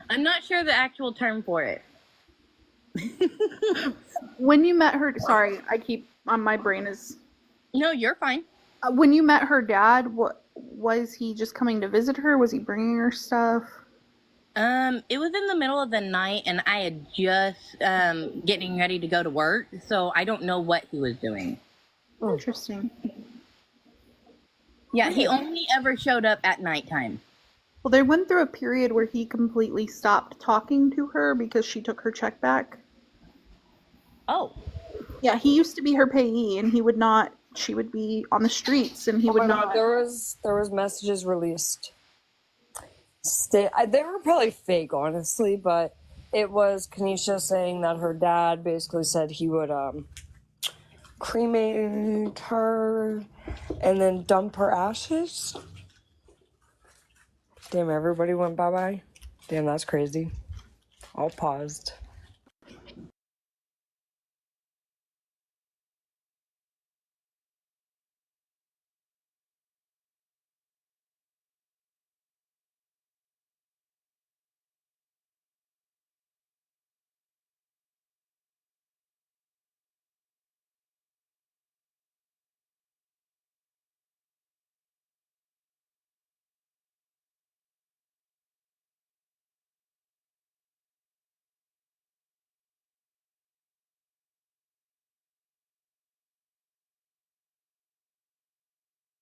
I'm not sure the actual term for it. When you met her, sorry, my brain is. No, you're fine. When you met her dad, what was he just coming to visit her? Was he bringing her stuff? It was in the middle of the night, and I had just getting ready to go to work, so I don't know what he was doing. Interesting. Yeah, he only ever showed up at nighttime. Well, they went through a period where he completely stopped talking to her because she took her check back. Oh. Yeah, he used to be her payee, and he would not. She would be on the streets, and he would not. There was messages released. They were probably fake, honestly, but it was Kanisha saying that her dad basically said he would cremate her and then dump her ashes. Damn, everybody went bye-bye. Damn, that's crazy. All paused.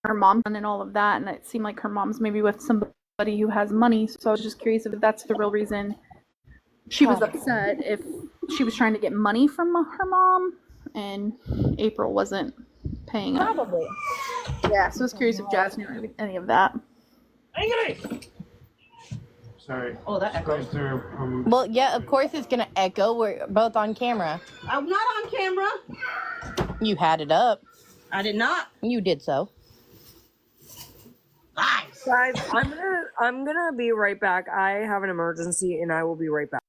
Her mom and all of that, and it seemed like her mom's maybe with somebody who has money. So I was just curious if that's the real reason she was upset. If she was trying to get money from her mom, and April wasn't paying it. Probably. Yeah, so I was curious if Jazz knew any of that. Sorry. Oh, that goes through. Well, yeah, of course it's gonna echo. We're both on camera. I'm not on camera. You had it up. I did not. You did so. Guys, I'm gonna be right back. I have an emergency and I will be right back.